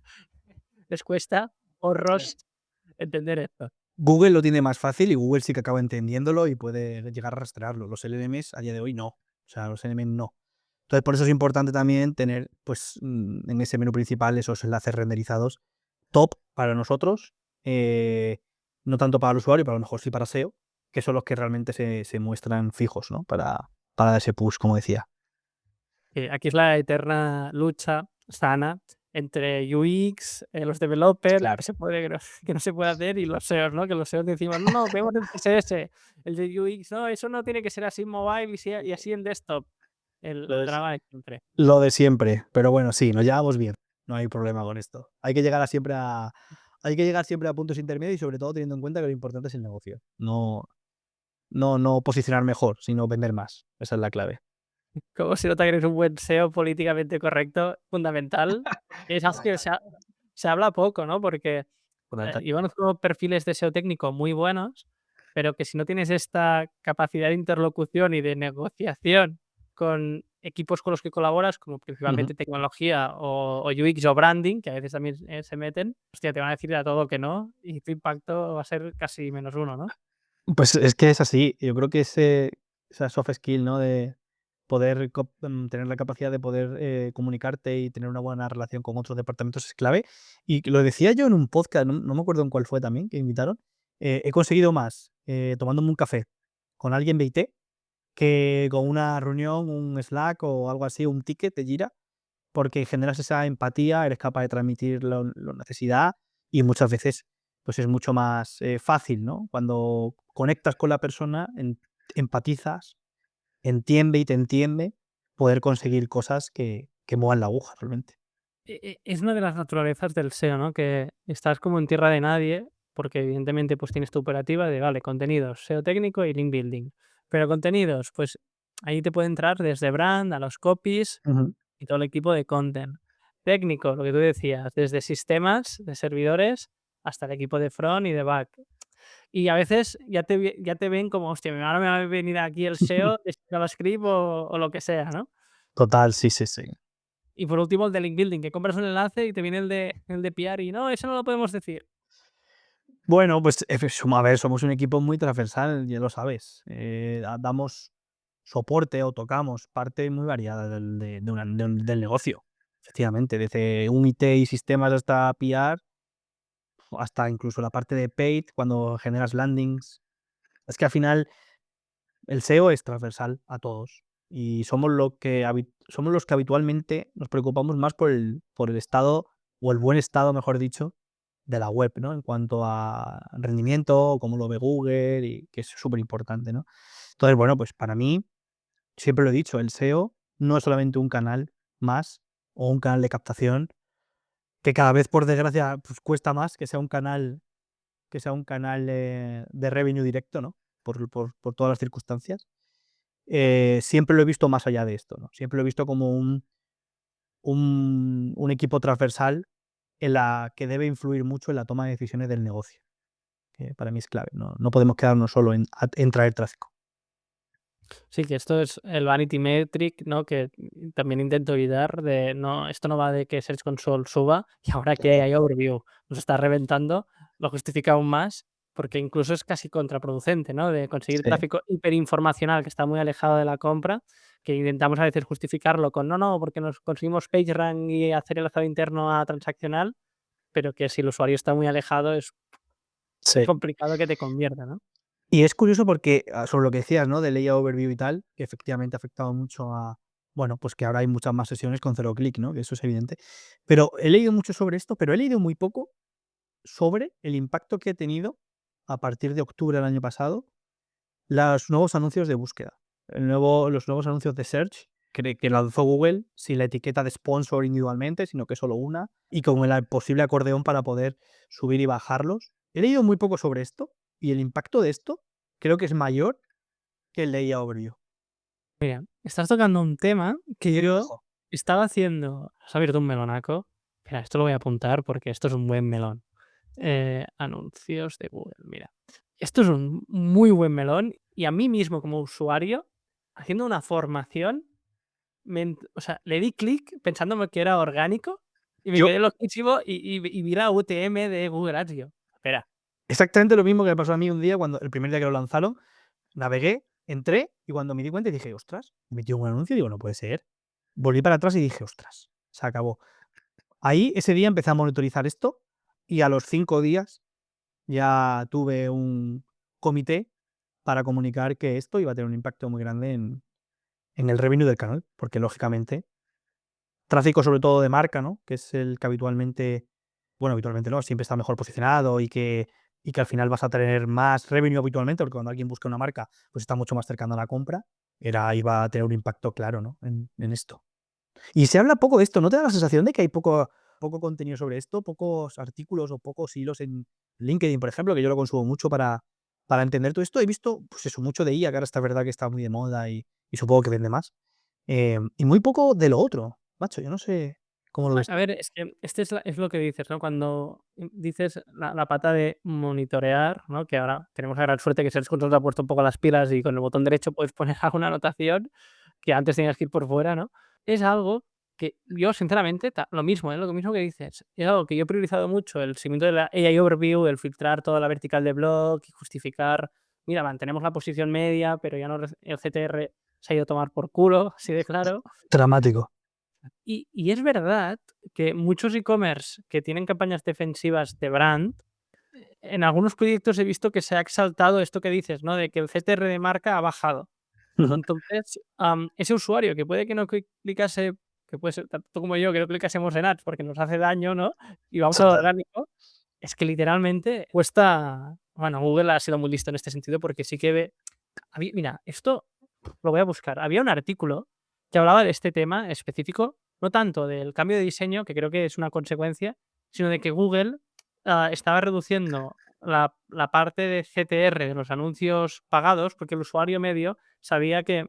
les cuesta horrors entender esto. Google lo tiene más fácil y Google sí que acaba entendiéndolo y puede llegar a rastrearlo. Los LLMs a día de hoy no. O sea, los LLMs no. Entonces, por eso es importante también tener, pues, en ese menú principal esos enlaces renderizados top para nosotros, no tanto para el usuario, pero a lo mejor sí para SEO, que son los que realmente se muestran fijos, ¿no? Para dar ese push, como decía. Aquí es la eterna lucha sana entre UX, los developers, Claro. que no se puede hacer, y los SEOs, ¿no? Que los SEOs decimos: "No, no, vemos el CSS". El de UX: "No, eso no tiene que ser así en mobile y así en desktop". El Lo de, drama de siempre. lo de siempre, pero bueno, sí, nos llevamos bien. no hay problema con esto. Hay que llegar siempre a puntos intermedios y sobre todo teniendo en cuenta que lo importante es el negocio. No posicionar mejor, sino vender más. Esa es la clave. Como se nota que eres un buen SEO políticamente correcto, fundamental. Es algo que se habla poco, ¿no? Porque, Fundamental. yo conozco perfiles de SEO técnico muy buenos, pero que si no tienes esta capacidad de interlocución y de negociación con equipos con los que colaboras, como Ujú. principalmente tecnología o UX o branding, que a veces también, se meten, hostia, te van a decir a todo que no, y tu impacto va a ser casi -1, ¿no? Pues es que es así. Yo creo que esa soft skill, ¿no? De poder tener la capacidad de poder comunicarte y tener una buena relación con otros departamentos es clave. Y que lo decía yo en un podcast, no me acuerdo en cuál fue también, que invitaron. He conseguido más tomándome un café con alguien de IT que con una reunión, un Slack o algo así, un ticket de Jira, porque generas esa empatía, eres capaz de transmitir la necesidad y muchas veces pues es mucho más fácil, ¿no? Cuando conectas con la persona, empatizas, entiende y te entiende, poder conseguir cosas que muevan la aguja realmente. Es una de las naturalezas del SEO, ¿no? Que estás como en tierra de nadie, porque evidentemente pues tienes tu operativa de, vale, contenidos, SEO técnico y link building. Pero contenidos, pues ahí te puede entrar desde brand a los copies Ujú. y todo el equipo de content. Técnico, lo que tú decías, desde sistemas de servidores hasta el equipo de front y de back. Y a veces ya te ven como, hostia, ahora me va a venir aquí el SEO de JavaScript o lo que sea, ¿no? Total, sí, sí, sí. Y por último, el de link building, que compras un enlace y te viene el de PR y no, eso no lo podemos decir. Bueno, pues a ver, somos un equipo muy transversal, ya lo sabes. Damos soporte o tocamos parte muy variada del negocio, efectivamente, desde un IT y sistemas hasta PR, hasta incluso la parte de paid, cuando generas landings. Es que al final el SEO es transversal a todos y somos los que habitualmente nos preocupamos más por el estado, o el buen estado, mejor dicho, de la web, ¿no? En cuanto a rendimiento, cómo lo ve Google y que es súper importante, ¿no? Entonces, bueno, pues para mí, siempre lo he dicho, el SEO no es solamente un canal más o un canal de captación, que cada vez, por desgracia, pues cuesta más que sea un canal de revenue directo, ¿no? Por todas las circunstancias. Siempre lo he visto más allá de esto, ¿no? Siempre lo he visto como un equipo transversal en la que debe influir mucho en la toma de decisiones del negocio, que para mí es clave. No podemos quedarnos solo en traer tráfico. Sí, que esto es el vanity metric, ¿no? Que también intento evitar de no, esto no va de que Search Console suba y ahora que hay overview nos está reventando, lo justifica aún más, porque incluso es casi contraproducente, ¿no? De conseguir Sí, tráfico hiperinformacional que está muy alejado de la compra, que intentamos a veces justificarlo con no, no, porque nos conseguimos PageRank y hacer el enlazado interno a transaccional, pero que si el usuario está muy alejado es sí. complicado que te convierta, ¿no? Y es curioso porque, sobre lo que decías, ¿no? De Layout Overview y tal, que efectivamente ha afectado mucho bueno, pues que ahora hay muchas más sesiones con cero clic, ¿no? Que eso es evidente. Pero he leído mucho sobre esto, pero he leído muy poco sobre el impacto que ha tenido a partir de octubre del año pasado los nuevos anuncios de búsqueda, los nuevos anuncios de search que lanzó Google sin la etiqueta de sponsor individualmente, sino que solo una, y con el posible acordeón para poder subir y bajarlos. He leído muy poco sobre esto y el impacto de esto creo que es mayor que el de IA Overview. Mira, estás tocando un tema que yo Ojo. estaba haciendo. ¿Has abierto un melonaco? Mira, esto lo voy a apuntar porque esto es un buen melón. Anuncios de Google, mira. Esto es un muy buen melón y a mí mismo como usuario, haciendo una formación, o sea, le di clic pensándome que era orgánico y me Yo quedé loquísimo y vi la UTM de Google Ads. Yo, espera, exactamente lo mismo que me pasó a mí un día cuando el primer día que lo lanzaron, navegué, entré y cuando me di cuenta dije: "Ostras", metió un anuncio y digo: "No puede ser". Volví para atrás y dije: "Ostras, se acabó". Ahí, ese día empecé a monitorizar esto y a los 5 días ya tuve un comité para comunicar que esto iba a tener un impacto muy grande en el revenue del canal, porque lógicamente tráfico sobre todo de marca, ¿no? Que es el que habitualmente, bueno, habitualmente no, siempre está mejor posicionado y que al final vas a tener más revenue habitualmente, porque cuando alguien busca una marca, pues está mucho más cercano a la compra, iba a tener un impacto claro, ¿no? En esto. Y se habla poco de esto, ¿no te da la sensación de que hay poco contenido sobre esto, pocos artículos o pocos hilos en LinkedIn, por ejemplo, que yo lo consumo mucho para entender todo esto. He visto, pues eso, mucho de IA, que ahora está verdad que está muy de moda y supongo que vende más. Y muy poco de lo otro, macho, yo no sé cómo lo ves A tú. ver, es que es lo que dices, ¿no? Cuando dices la pata de monitorear, ¿no? Que ahora tenemos la gran suerte que Search Console se ha puesto un poco las pilas y con el botón derecho puedes poner alguna anotación que antes tenías que ir por fuera, ¿no? Es algo que yo sinceramente, lo mismo, ¿eh? Lo mismo que dices, es algo que yo he priorizado mucho, el seguimiento de la AI Overview, el filtrar toda la vertical de blog y justificar, mira, mantenemos la posición media, pero ya no el CTR se ha ido a tomar por culo, así de claro. Dramático. Y es verdad que muchos e-commerce que tienen campañas defensivas de brand, en algunos proyectos he visto que se ha exaltado esto que dices, ¿no? De que el CTR de marca ha bajado. Ujú. Entonces, ese usuario que puede que no clicase, que puede ser tanto como yo, que no clicásemos en ads porque nos hace daño, ¿no? Y vamos al Total. orgánico, es que literalmente cuesta. Bueno, Google ha sido muy listo en este sentido porque sí que ve. Mira, esto lo voy a buscar. Había un artículo que hablaba de este tema específico, no tanto del cambio de diseño, que creo que es una consecuencia, sino de que Google estaba reduciendo la parte de CTR de los anuncios pagados, porque el usuario medio sabía que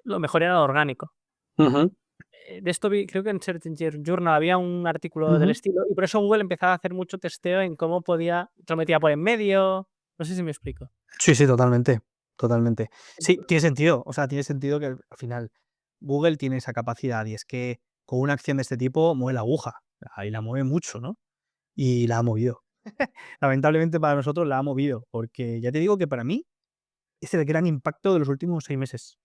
lo mejor era lo orgánico. Ujú, De esto vi, creo que en Search Engine Journal había un artículo del ujú. estilo, y por eso Google empezaba a hacer mucho testeo en cómo podía, te lo metía por en medio. No sé si me explico. Sí, sí, totalmente, totalmente. Sí, tiene sentido, o sea, tiene sentido que al final Google tiene esa capacidad y es que con una acción de este tipo mueve la aguja, ahí la mueve mucho, ¿no? Y la ha movido. Lamentablemente para nosotros la ha movido, porque ya te digo que para mí es el gran impacto de los últimos 6 meses.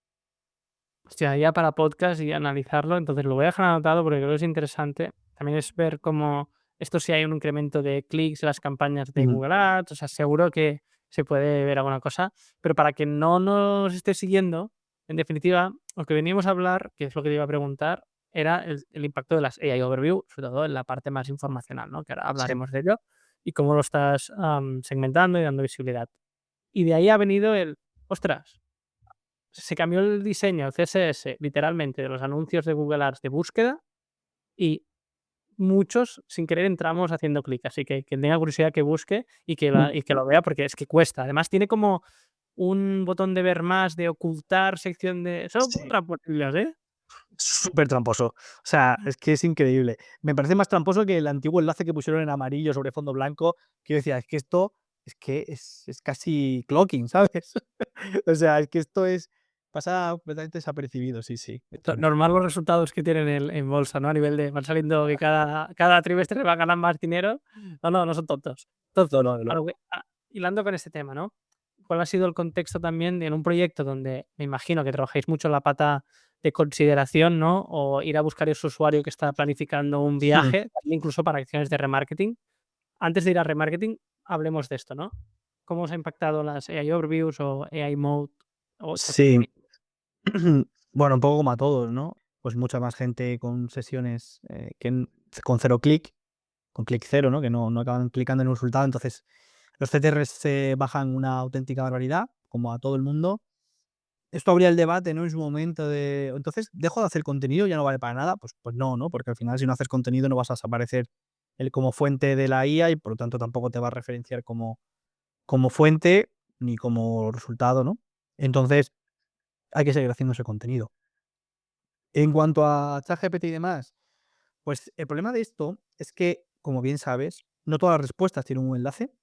Hostia, ya para podcast y analizarlo, entonces lo voy a dejar anotado porque creo que es interesante. También es ver cómo esto si hay un incremento de clics en las campañas de Ujú. Google Ads, o sea, seguro que se puede ver alguna cosa, pero para que no nos esté siguiendo, en definitiva, lo que veníamos a hablar, que es lo que te iba a preguntar, era el impacto de las AI Overview, sobre todo en la parte más informacional, ¿no? Que ahora Sí. hablaremos de ello, y cómo lo estás segmentando y dando visibilidad. Y de ahí ha venido ostras, se cambió el diseño, el CSS, literalmente, de los anuncios de Google Ads de búsqueda y muchos, sin querer, entramos haciendo clic. Así que quien tenga curiosidad que busque Mm. y que lo vea, porque es que cuesta. Además, tiene como un botón de ver más, de ocultar sección de. Son Sí. trampolinas, ¿eh? Súper tramposo. O sea, es que es increíble. Me parece más tramposo que el antiguo enlace que pusieron en amarillo sobre fondo blanco, que yo decía: "Es que esto es casi clocking", ¿sabes? O sea, es que esto pasa completamente desapercibido, sí, sí. Normal los resultados que tienen en bolsa, ¿no? A nivel de van saliendo que cada trimestre van a ganar más dinero. No, no, no son tontos. No, Entonces, no, no. hilando con este tema, ¿no? ¿Cuál ha sido el contexto también en un proyecto donde me imagino que trabajáis mucho en la pata de consideración, ¿no? O ir a buscar ese usuario que está planificando un Mm. viaje, también incluso para acciones de remarketing. Antes de ir a remarketing, hablemos de esto, ¿no? ¿Cómo os ha impactado las AI Overviews o AI Mode o Sí. ChatGPT? Bueno, un poco como a todos, ¿no? Pues mucha más gente con sesiones, con cero clic, con clic cero, ¿no? Que no acaban clicando en un resultado. Entonces, los CTRs se bajan una auténtica barbaridad, como a todo el mundo. Esto habría el debate, ¿no? En su momento de, entonces, ¿dejo de hacer contenido? ¿Ya no vale para nada? Pues no, ¿no? Porque al final, si no haces contenido, no vas a aparecer como fuente de la IA y por lo tanto tampoco te va a referenciar como fuente ni como resultado, ¿no? Entonces, hay que seguir haciendo ese contenido. En cuanto a ChatGPT y demás, pues el problema de esto es que, como bien sabes, no todas las respuestas tienen un enlace.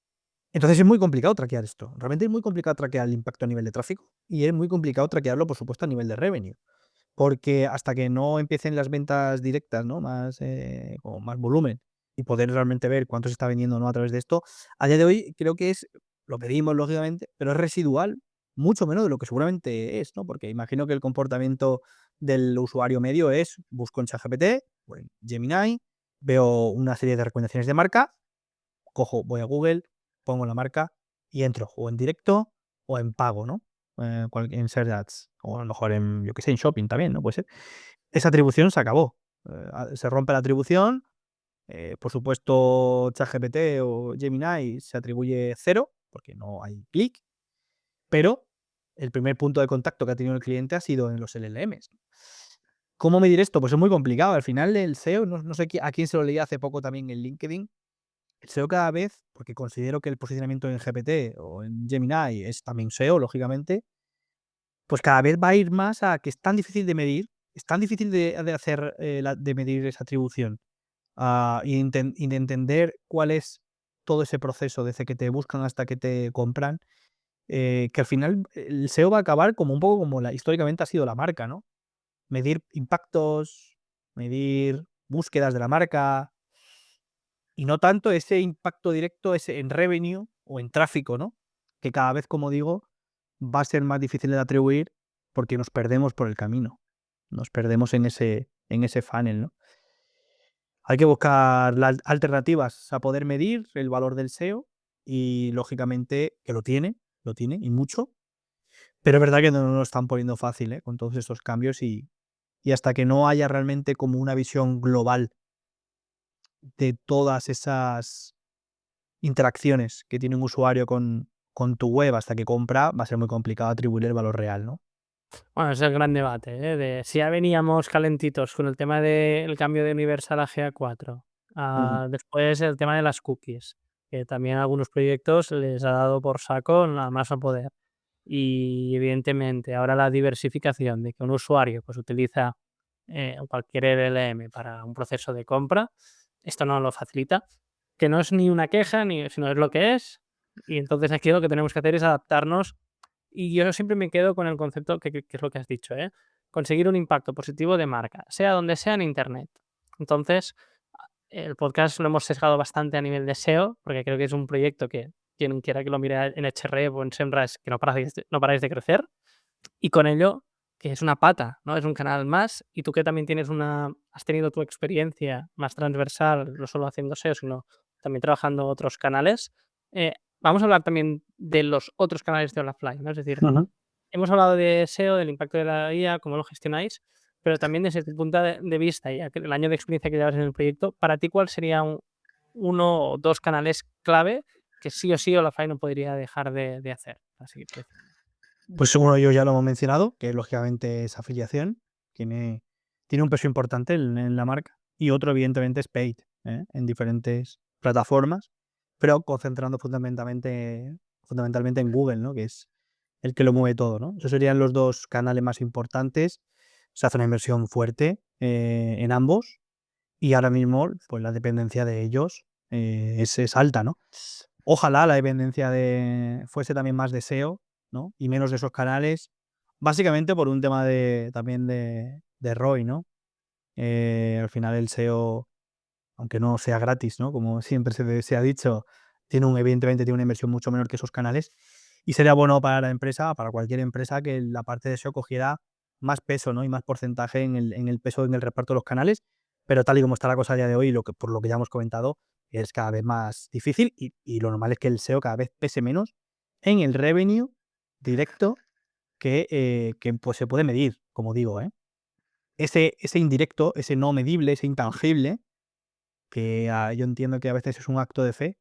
Entonces es muy complicado traquear esto. Realmente es muy complicado traquear el impacto a nivel de tráfico y es muy complicado traquearlo, por supuesto, a nivel de revenue. Porque hasta que no empiecen las ventas directas, ¿no? Más, con más volumen y poder realmente ver cuánto se está vendiendo o no a través de esto, a día de hoy creo que lo pedimos lógicamente, pero es residual, mucho menos de lo que seguramente es, ¿no? Porque imagino que el comportamiento del usuario medio es, busco en ChatGPT o en Gemini, veo una serie de recomendaciones de marca, voy a Google, pongo la marca y entro o en directo o en pago, ¿no? En Search Ads o a lo mejor en, yo qué sé, en Shopping también, ¿no? Puede ser. Esa atribución se acabó. Se rompe la atribución. Por supuesto, ChatGPT o Gemini se atribuye cero porque no hay clic, pero el primer punto de contacto que ha tenido el cliente ha sido en los LLMs. ¿Cómo medir esto? Pues es muy complicado. Al final el SEO, no sé a quién se lo leí hace poco también en LinkedIn. El SEO cada vez, porque considero que el posicionamiento en GPT o en Gemini es también SEO, lógicamente, pues cada vez va a ir más a que es tan difícil de medir, es tan difícil de hacer, de medir esa atribución, y de entender cuál es todo ese proceso desde que te buscan hasta que te compran, que al final el SEO va a acabar como un poco como históricamente ha sido la marca, ¿no? Medir impactos, medir búsquedas de la marca y no tanto ese impacto directo ese en revenue o en tráfico, ¿no? Que cada vez, como digo, va a ser más difícil de atribuir porque nos perdemos por el camino. Nos perdemos en ese funnel, ¿no? Hay que buscar las alternativas a poder medir el valor del SEO y, lógicamente, que lo tiene y mucho, pero es verdad que no nos lo están poniendo fácil, ¿eh? Con todos estos cambios y hasta que no haya realmente como una visión global de todas esas interacciones que tiene un usuario con tu web hasta que compra, va a ser muy complicado atribuirle el valor real, ¿no? Bueno, es el gran debate, ¿eh? De si ya veníamos calentitos con el tema del cambio de Universal a GA4, Ujú. después el tema de las cookies, que también a algunos proyectos les ha dado por saco nada más a poder. Y evidentemente ahora la diversificación de que un usuario pues utiliza cualquier LLM para un proceso de compra, esto no lo facilita, que no es ni una queja, ni, sino es lo que es. Y entonces aquí lo que tenemos que hacer es adaptarnos y yo siempre me quedo con el concepto que es lo que has dicho, ¿eh? Conseguir un impacto positivo de marca, sea donde sea en Internet. Entonces, el podcast lo hemos sesgado bastante a nivel de SEO, porque creo que es un proyecto que quien quiera que lo mire en Href o en Semrush, que no paráis de crecer, y con ello, que es una pata, ¿no? Es un canal más, y tú que también has tenido tu experiencia más transversal, no solo haciendo SEO, sino también trabajando otros canales, vamos a hablar también de los otros canales de Olafly, ¿no? Es decir, Ujú. hemos hablado de SEO, del impacto de la IA, cómo lo gestionáis, pero también desde tu punto de vista y el año de experiencia que llevas en el proyecto, para ti, ¿cuál sería uno o dos canales clave que sí o sí Olafly no podría dejar de hacer para seguir creciendo? Pues uno yo ya lo hemos mencionado, que lógicamente es afiliación, tiene, tiene un peso importante en la marca. Y otro, evidentemente, es paid, ¿eh? En diferentes plataformas, pero concentrando fundamentalmente en Google, ¿no? Que es el que lo mueve todo, ¿no? Esos serían los dos canales más importantes. Se hace una inversión fuerte en ambos y ahora mismo pues la dependencia de ellos es alta, ¿no? Ojalá la dependencia fuese también más de SEO, ¿no? Y menos de esos canales, básicamente por un tema también de ROI, ¿no? Al final el SEO, aunque no sea gratis, ¿no? Como siempre se ha dicho, evidentemente tiene una inversión mucho menor que esos canales. Y sería bueno para la empresa, para cualquier empresa, que la parte de SEO cogiera más peso, ¿no? Y más porcentaje en el peso, en el reparto de los canales. Pero tal y como está la cosa a día de hoy, por lo que ya hemos comentado, es cada vez más difícil y lo normal es que el SEO cada vez pese menos en el revenue directo que pues, se puede medir, como digo, ¿eh? Ese indirecto, ese no medible, ese intangible, que yo entiendo que a veces es un acto de fe,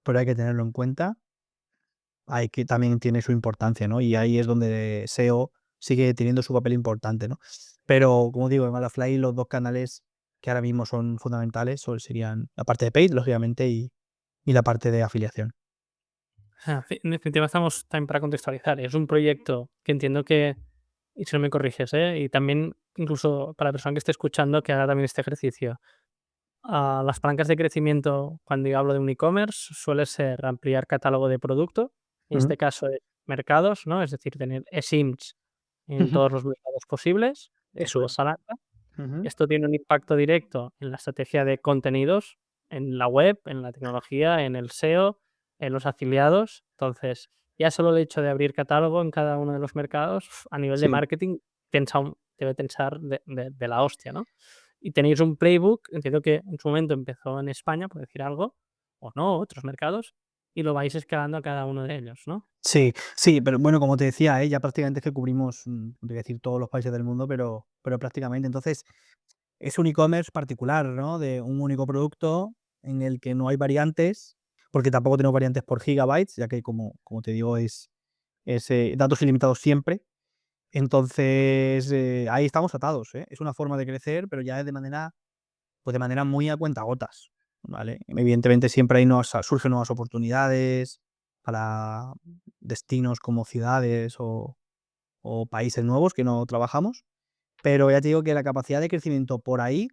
pero hay que tenerlo en cuenta, hay que también tiene su importancia, ¿no? Y ahí es donde SEO sigue teniendo su papel importante, ¿no? Pero, como digo, en Malafly los 2 canales que ahora mismo son fundamentales serían la parte de paid, lógicamente, y la parte de afiliación. En definitiva estamos también para contextualizar, es un proyecto que entiendo que, y si no me corriges, y también incluso para la persona que esté escuchando que haga también este ejercicio. Las palancas de crecimiento, cuando yo hablo de un e-commerce, suele ser ampliar catálogo de producto, en Ujú, este caso, mercados, ¿no? Es decir, tener eSIMs en ujú, todos los mercados posibles, eso eso es. es palanca. Ujú. Esto tiene un impacto directo en la estrategia de contenidos, en la web, en la tecnología, en el SEO, en los afiliados. Entonces, ya solo el hecho de abrir catálogo en cada uno de los mercados, a nivel de Sí. marketing, debe tensar de la hostia, ¿no? Y tenéis un playbook, entiendo que en su momento empezó en España, por decir algo, o no, otros mercados, y lo vais escalando a cada uno de ellos, ¿no? Sí, sí, pero bueno, como te decía, ya prácticamente es que cubrimos, no te voy a decir todos los países del mundo, pero prácticamente. Entonces, es un e-commerce particular, ¿no? De un único producto en el que no hay variantes, porque tampoco tenemos variantes por gigabytes, ya que como te digo, es datos ilimitados siempre. Entonces, ahí estamos atados, ¿eh? Es una forma de crecer, pero ya pues de manera muy a cuentagotas, ¿vale? Evidentemente siempre hay surgen nuevas oportunidades para destinos como ciudades o países nuevos que no trabajamos, pero ya te digo que la capacidad de crecimiento por ahí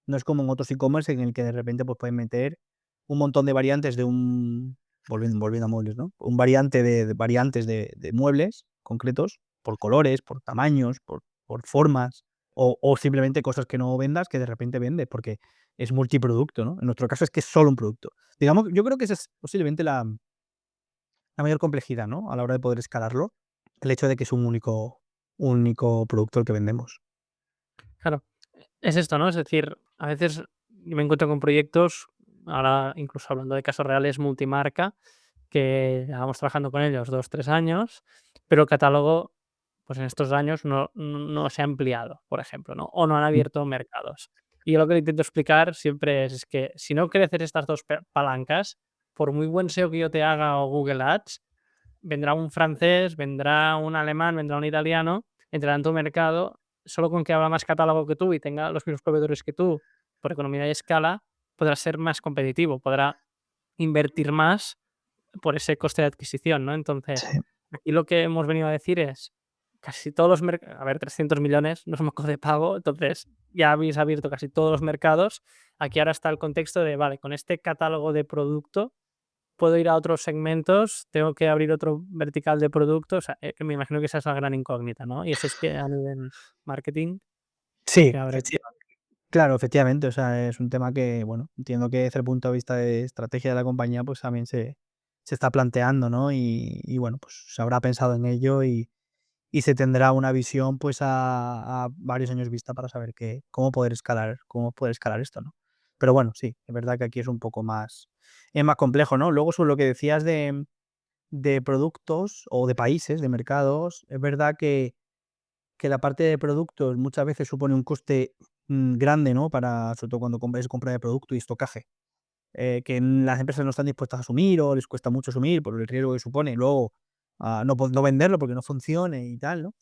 no es como en otros e-commerce en el que de repente, pues, pueden meter un montón de variantes de un volviendo a muebles, ¿no? Un variante de variantes de muebles concretos, por colores, por tamaños, por formas, o simplemente cosas que no vendas que de repente vendes, porque es multiproducto, ¿no? En nuestro caso es que es solo un producto. Digamos, yo creo que esa es posiblemente la mayor complejidad, ¿no? A la hora de poder escalarlo, el hecho de que es un único producto el que vendemos. Claro, es esto, ¿no? Es decir, a veces me encuentro con proyectos, ahora incluso hablando de casos reales multimarca, que llevamos trabajando con ellos 2 3 años, pero el catálogo, pues en estos años no se ha ampliado, por ejemplo, ¿no? O no han Mm, abierto mercados. Y yo lo que intento explicar siempre es que si no creces estas 2 palancas, por muy buen SEO que yo te haga o Google Ads, vendrá un francés, vendrá un alemán, vendrá un italiano, entrará en tu mercado, solo con que abra más catálogo que tú y tenga los mismos proveedores que tú, por economía de escala, podrá ser más competitivo, podrá invertir más por ese coste de adquisición, ¿no? Entonces, sí. aquí lo que hemos venido a decir es, casi todos los a ver, 300 millones no es moco de pago, entonces ya habéis abierto casi todos los mercados. Aquí ahora está el contexto de, vale, con este catálogo de producto puedo ir a otros segmentos, tengo que abrir otro vertical de producto, o sea, que me imagino que esa es la gran incógnita, ¿no? Y eso es que a nivel marketing, Sí, que habré claro, efectivamente, o sea, es un tema que, bueno, entiendo que desde el punto de vista de estrategia de la compañía, pues también se está planteando, ¿no? Y bueno, pues se habrá pensado en ello y se tendrá una visión, pues a varios años vista para saber cómo poder escalar esto, ¿no? Pero bueno, sí, es verdad que aquí es más complejo, ¿no? Luego sobre lo que decías de productos o de países, de mercados, es verdad que la parte de productos muchas veces supone un coste, grande, ¿no? Sobre todo cuando es compra de producto y estocaje, las empresas no están dispuestas a asumir o les cuesta mucho asumir por el riesgo que supone luego, no venderlo porque no funcione y tal, ¿no?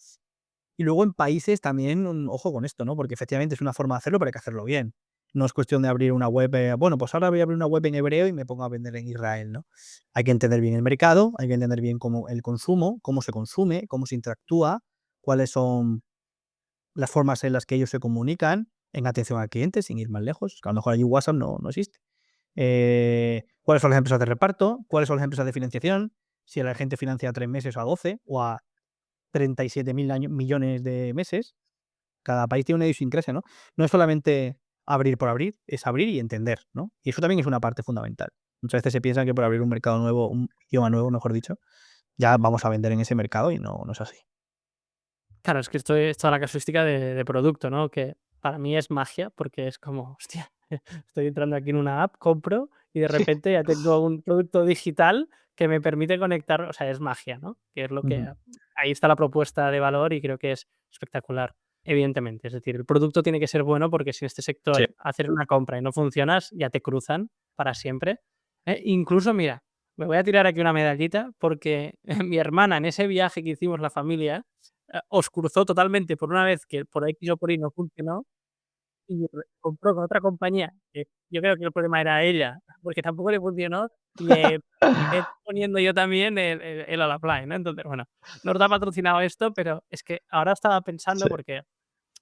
Y luego en países también, ojo con esto, ¿no? Porque efectivamente es una forma de hacerlo, pero hay que hacerlo bien. No es cuestión de abrir una web, bueno, pues ahora voy a abrir una web en hebreo y me pongo a vender en Israel, ¿no? Hay que entender bien el mercado, hay que entender bien cómo el consumo, cómo se consume, cómo se interactúa, cuáles son las formas en las que ellos se comunican en atención al cliente, sin ir más lejos, que a lo mejor allí WhatsApp no existe. ¿Cuáles son las empresas de reparto? ¿Cuáles son las empresas de financiación? Si la gente financia a 3 meses o a 12 o a 37.000 millones de meses. Cada país tiene una idiosincrasia, ¿no? No es solamente abrir por abrir, es abrir y entender, ¿no? Y eso también es una parte fundamental. Muchas veces se piensa que por abrir un mercado nuevo, un idioma nuevo, mejor dicho, ya vamos a vender en ese mercado y no es así. claro, es que esto es toda la casuística de producto, ¿no? Que para mí es magia, porque es como, hostia, estoy entrando aquí en una app, compro y de Sí. repente ya tengo un producto digital que me permite conectar, o sea, es magia, ¿no? Que es lo Ujú. que ahí está la propuesta de valor y creo que es espectacular, evidentemente. Es decir, el producto tiene que ser bueno porque si en este Sí. sector haces una compra y no funcionas, ya te cruzan para siempre. Incluso, mira, me voy a tirar aquí una medallita porque mi hermana en ese viaje que hicimos la familia, os cruzó totalmente por una vez que por X o por Y no funcionó y compró con otra compañía, que yo creo que el problema era ella, porque tampoco le funcionó, y me terminé poniendo yo también el Olaply, ¿no? Entonces, bueno, no nos ha patrocinado esto, pero es que ahora estaba pensando Sí. porque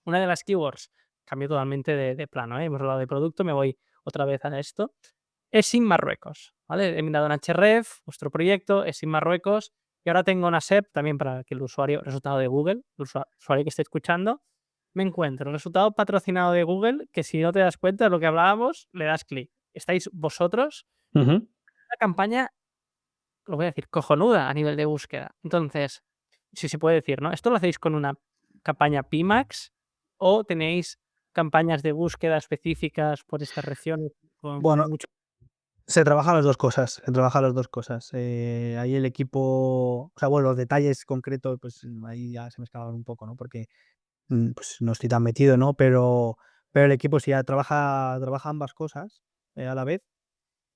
una de las keywords cambió totalmente de plano, ¿eh? Hemos hablado de producto, me voy otra vez a esto. Es sin Marruecos, ¿vale? He mirado en Href, vuestro proyecto es sin Marruecos, y ahora tengo una SEP también para que el usuario, resultado de Google, el usuario que esté escuchando, me encuentro resultado patrocinado de Google, que si no te das cuenta de lo que hablábamos, le das clic. Estáis vosotros, Ujú. una campaña, lo voy a decir, cojonuda a nivel de búsqueda. Entonces, si se puede decir, ¿no? ¿Esto lo hacéis con una campaña Pimax o tenéis campañas de búsqueda específicas por estas regiones con Bueno, mucho? se trabajan las 2 cosas, se trabajan las 2 cosas. Ahí el equipo, o sea, bueno, los detalles concretos, pues ahí ya se me escapan un poco, ¿no? Porque, pues no estoy tan metido, ¿no? Pero el equipo sí ya trabaja ambas cosas, a la vez.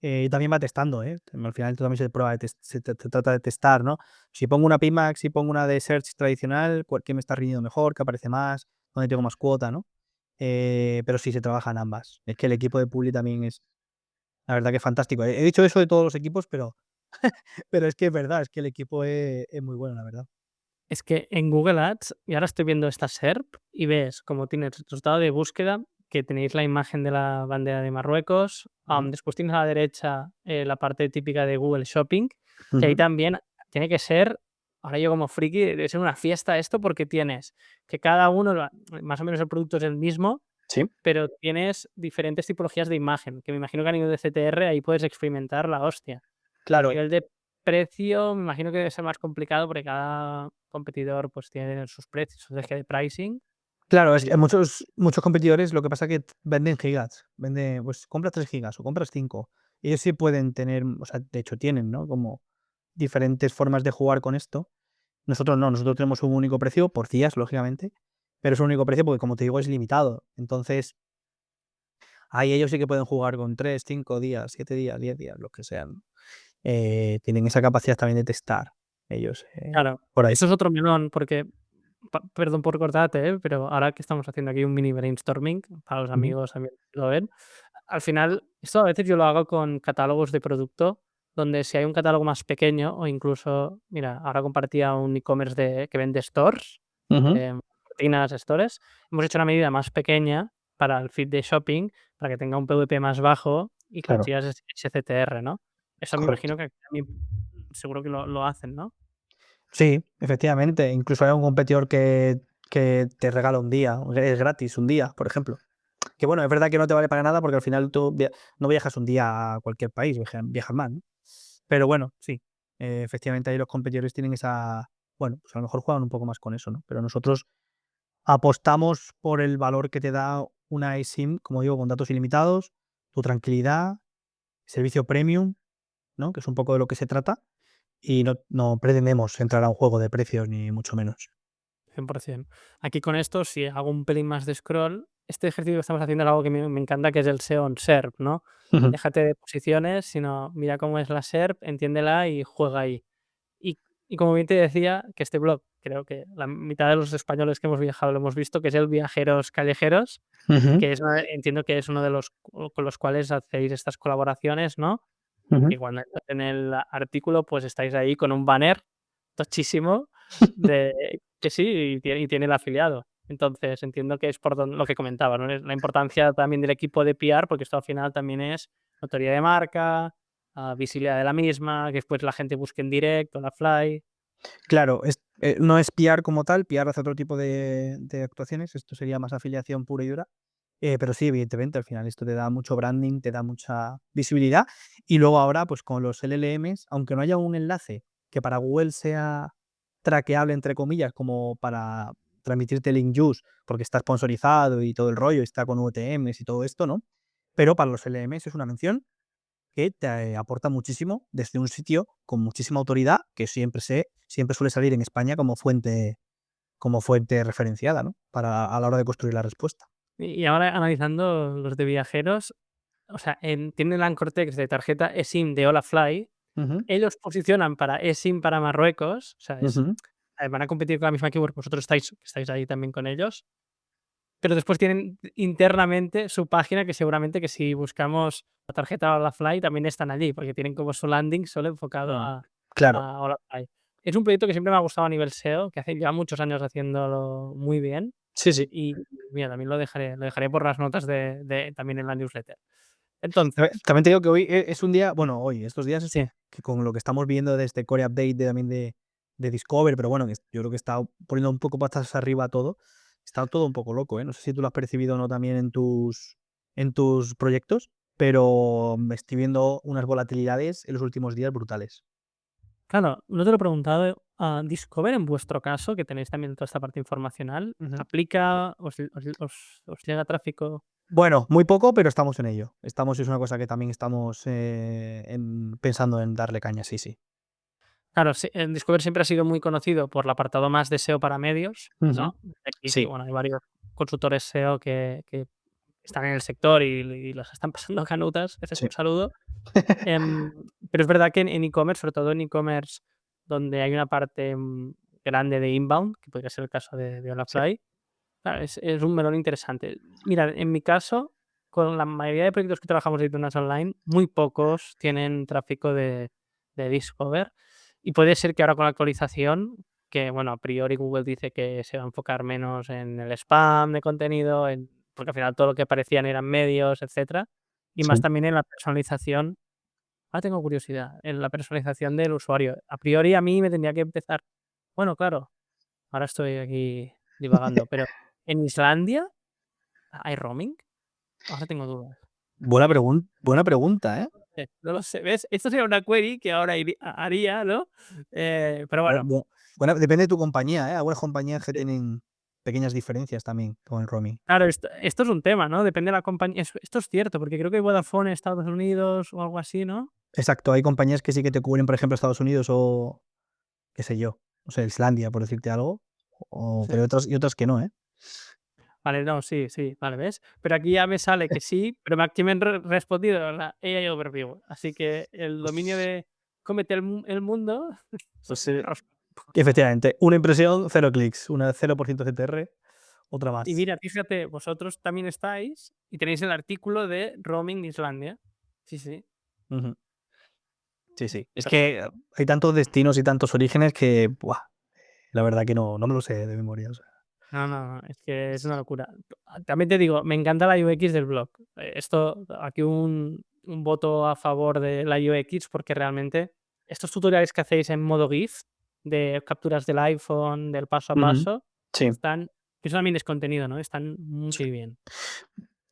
Y también va testando, ¿eh? Al final esto también se prueba se trata de testar, ¿no? Si pongo una PMax, si pongo una de search tradicional, ¿qué me está rindiendo mejor? ¿Qué aparece más? ¿Dónde tengo más cuota, no? Pero sí se trabajan ambas. Es que el equipo de Publi también es, la verdad que es fantástico. He dicho eso de todos los equipos, pero pero es que es verdad, es que el equipo es muy bueno, la verdad. Es que en Google Ads, y ahora estoy viendo esta SERP y ves como tienes resultado de búsqueda, que tenéis la imagen de la bandera de Marruecos, Ujú, después tienes a la derecha, la parte típica de Google Shopping, que ahí ujú. también tiene que ser, ahora yo como friki, debe ser una fiesta esto porque tienes que cada uno, más o menos el producto es el mismo, Sí. pero tienes diferentes tipologías de imagen, que me imagino que a nivel de CTR ahí puedes experimentar la hostia. A Claro, nivel de precio, me imagino que debe ser más complicado porque cada competidor, pues, tiene sus precios, su eje de pricing. claro, es Y que muchos competidores lo que pasa que venden gigas, venden, pues compras 3 gigas o compras 5. Ellos sí pueden tener, o sea, de hecho tienen, ¿no? Como diferentes formas de jugar con esto. Nosotros no, nosotros tenemos un único precio por días, lógicamente, pero es un único precio porque, como te digo, es limitado. Entonces, ahí ellos sí que pueden jugar con 3, 5 días, 7 días, 10 días, lo que sean. Tienen esa capacidad también de testar ellos, claro, por ahí. eso es otro melón porque, perdón por cortarte, pero ahora que estamos haciendo aquí un mini brainstorming, para los Ujú, amigos también lo ven, al final, esto a veces yo lo hago con catálogos de producto, donde si hay un catálogo más pequeño o incluso, mira, ahora compartía un e-commerce que vende stores, ujú, cortinas, stores. Hemos hecho una medida más pequeña para el feed de shopping, para que tenga un PVP más bajo y claro, consigas ese CTR, ¿no? Eso me correcto. imagino que también seguro que lo hacen, ¿no? Sí, efectivamente. Incluso hay un competidor que te regala un día, es gratis un día, por ejemplo. Que bueno, es verdad que no te vale para nada porque al final tú no viajas un día a cualquier país, viajas más, ¿no? Pero bueno, sí, efectivamente ahí los competidores tienen esa, bueno, pues a lo mejor juegan un poco más con eso, ¿no? Pero nosotros apostamos por el valor que te da una eSIM, como digo, con datos ilimitados, tu tranquilidad, servicio premium, ¿no? Que es un poco de lo que se trata, y no pretendemos entrar a un juego de precios ni mucho menos. 100%. Aquí con esto, si hago un pelín más de scroll, este ejercicio que estamos haciendo es algo que me encanta, que es el SEO on SERP, ¿no? Ujú, Déjate de posiciones, sino mira cómo es la SERP, entiéndela y juega ahí. Y como bien te decía, que este blog, creo que la mitad de los españoles que hemos viajado lo hemos visto, que es el Viajeros Callejeros, ujú, que es entiendo que es uno de los con los cuales hacéis estas colaboraciones, ¿no? ujú. Y cuando entras en el artículo, pues estáis ahí con un banner tochísimo de que sí, y tiene el afiliado. Entonces, entiendo que es por lo que comentaba, ¿no? Es la importancia también del equipo de PR, porque esto al final también es notoriedad de marca, visibilidad de la misma, que después la gente busque en directo, la fly. Claro, no es PR como tal, PR hace otro tipo de actuaciones, esto sería más afiliación pura y dura, pero sí, evidentemente, al final esto te da mucho branding, te da mucha visibilidad, y luego ahora, pues con los LLMs, aunque no haya un enlace que para Google sea traqueable, entre comillas, como para transmitirte link juice, porque está sponsorizado y todo el rollo, está con UTMs y todo esto, ¿no? Pero para los LMs es una mención que te aporta muchísimo desde un sitio con muchísima autoridad, que siempre suele salir en España como fuente referenciada, ¿no? Para a la hora de construir la respuesta. Y ahora analizando los de viajeros, o sea, tienen el anchor text de tarjeta eSIM de Holafly, Ujú, ellos posicionan para eSIM para Marruecos, o sea, ujú, van a competir con la misma keyword, vosotros estáis ahí también con ellos, pero después tienen internamente su página que seguramente que si buscamos la tarjeta Holafly también están allí, porque tienen como su landing solo enfocado mm, a claro. a Holafly. Es un proyecto que siempre me ha gustado a nivel SEO, que hace ya muchos años haciéndolo muy bien Sí, sí. y mira, también lo dejaré por las notas también en la newsletter. Entonces También te digo que hoy es un día, bueno, hoy, estos días, sí. que con lo que estamos viendo de este Core Update también de Discover, pero bueno, que yo creo que está poniendo un poco patas arriba todo, está todo un poco loco, ¿eh? No sé si tú lo has percibido o no también en tus proyectos, pero me estoy viendo unas volatilidades en los últimos días brutales. Claro, no te lo he preguntado, Discover en vuestro caso, que tenéis también toda esta parte informacional, Ujú. ¿aplica, os llega tráfico? Bueno, muy poco, pero estamos en ello. Es una cosa que también estamos pensando en darle caña, sí, sí. Claro, sí, en Discover siempre ha sido muy conocido por el apartado más de SEO para medios, Ujú. ¿no? Aquí, Sí, bueno, hay varios consultores SEO que están en el sector y las están pasando canutas, ese es Sí. un saludo. Em, pero es verdad que en e-commerce, sobre todo en e-commerce, donde hay una parte, grande de inbound, que podría ser el caso de Sí. Holafly, claro, es un melón interesante. Mira, en mi caso, con la mayoría de proyectos que trabajamos de tiendas online, muy pocos tienen tráfico de Discover, y puede ser que ahora con la actualización, que bueno, a priori Google dice que se va a enfocar menos en el spam de contenido, porque al final todo lo que aparecían eran medios, etcétera, y más Sí. también en la personalización. Ahora tengo curiosidad, en la personalización del usuario. A priori a mí me tendría que empezar, bueno, claro, ahora estoy aquí divagando, pero ¿en Islandia hay roaming? Ahora tengo dudas. Buena pregunta, ¿eh? No lo sé, ¿ves? Esto sería una query que ahora haría, ¿no? Pero Bueno, bueno, depende de tu compañía, ¿eh? Algunas compañías que sí. tienen pequeñas diferencias también con el roaming. Claro, esto es un tema, ¿no? Depende de la compañía. Esto es cierto, porque creo que Vodafone en Estados Unidos o algo así, ¿no? Exacto, hay compañías que sí que te cubren, por ejemplo, Estados Unidos o qué sé yo, o sea, Islandia, por decirte algo, Sí. pero otras que no, ¿eh? Vale, no, sí, sí, vale, ¿ves? Pero aquí ya me sale que sí, pero aquí me han respondido la AI Overview. Así que el dominio Pues, de cómete el mundo, pues rosca. efectivamente, una impresión, 0 clics, una 0% CTR, otra Y más. mira, fíjate, vosotros también estáis y tenéis el artículo de roaming de Islandia. Sí, sí. Ujú. Sí, sí. Es que Perfecto. hay tantos destinos y tantos orígenes que, buah, la verdad que no me lo sé de memoria, o sea. No, no, no, es que es una locura. También te digo, me encanta la UX del blog. Esto, aquí un voto a favor de la UX porque realmente estos tutoriales que hacéis en modo GIF de capturas del iPhone, del paso a Ujú. paso, Sí. están, eso también es contenido, ¿no? Están muy bien.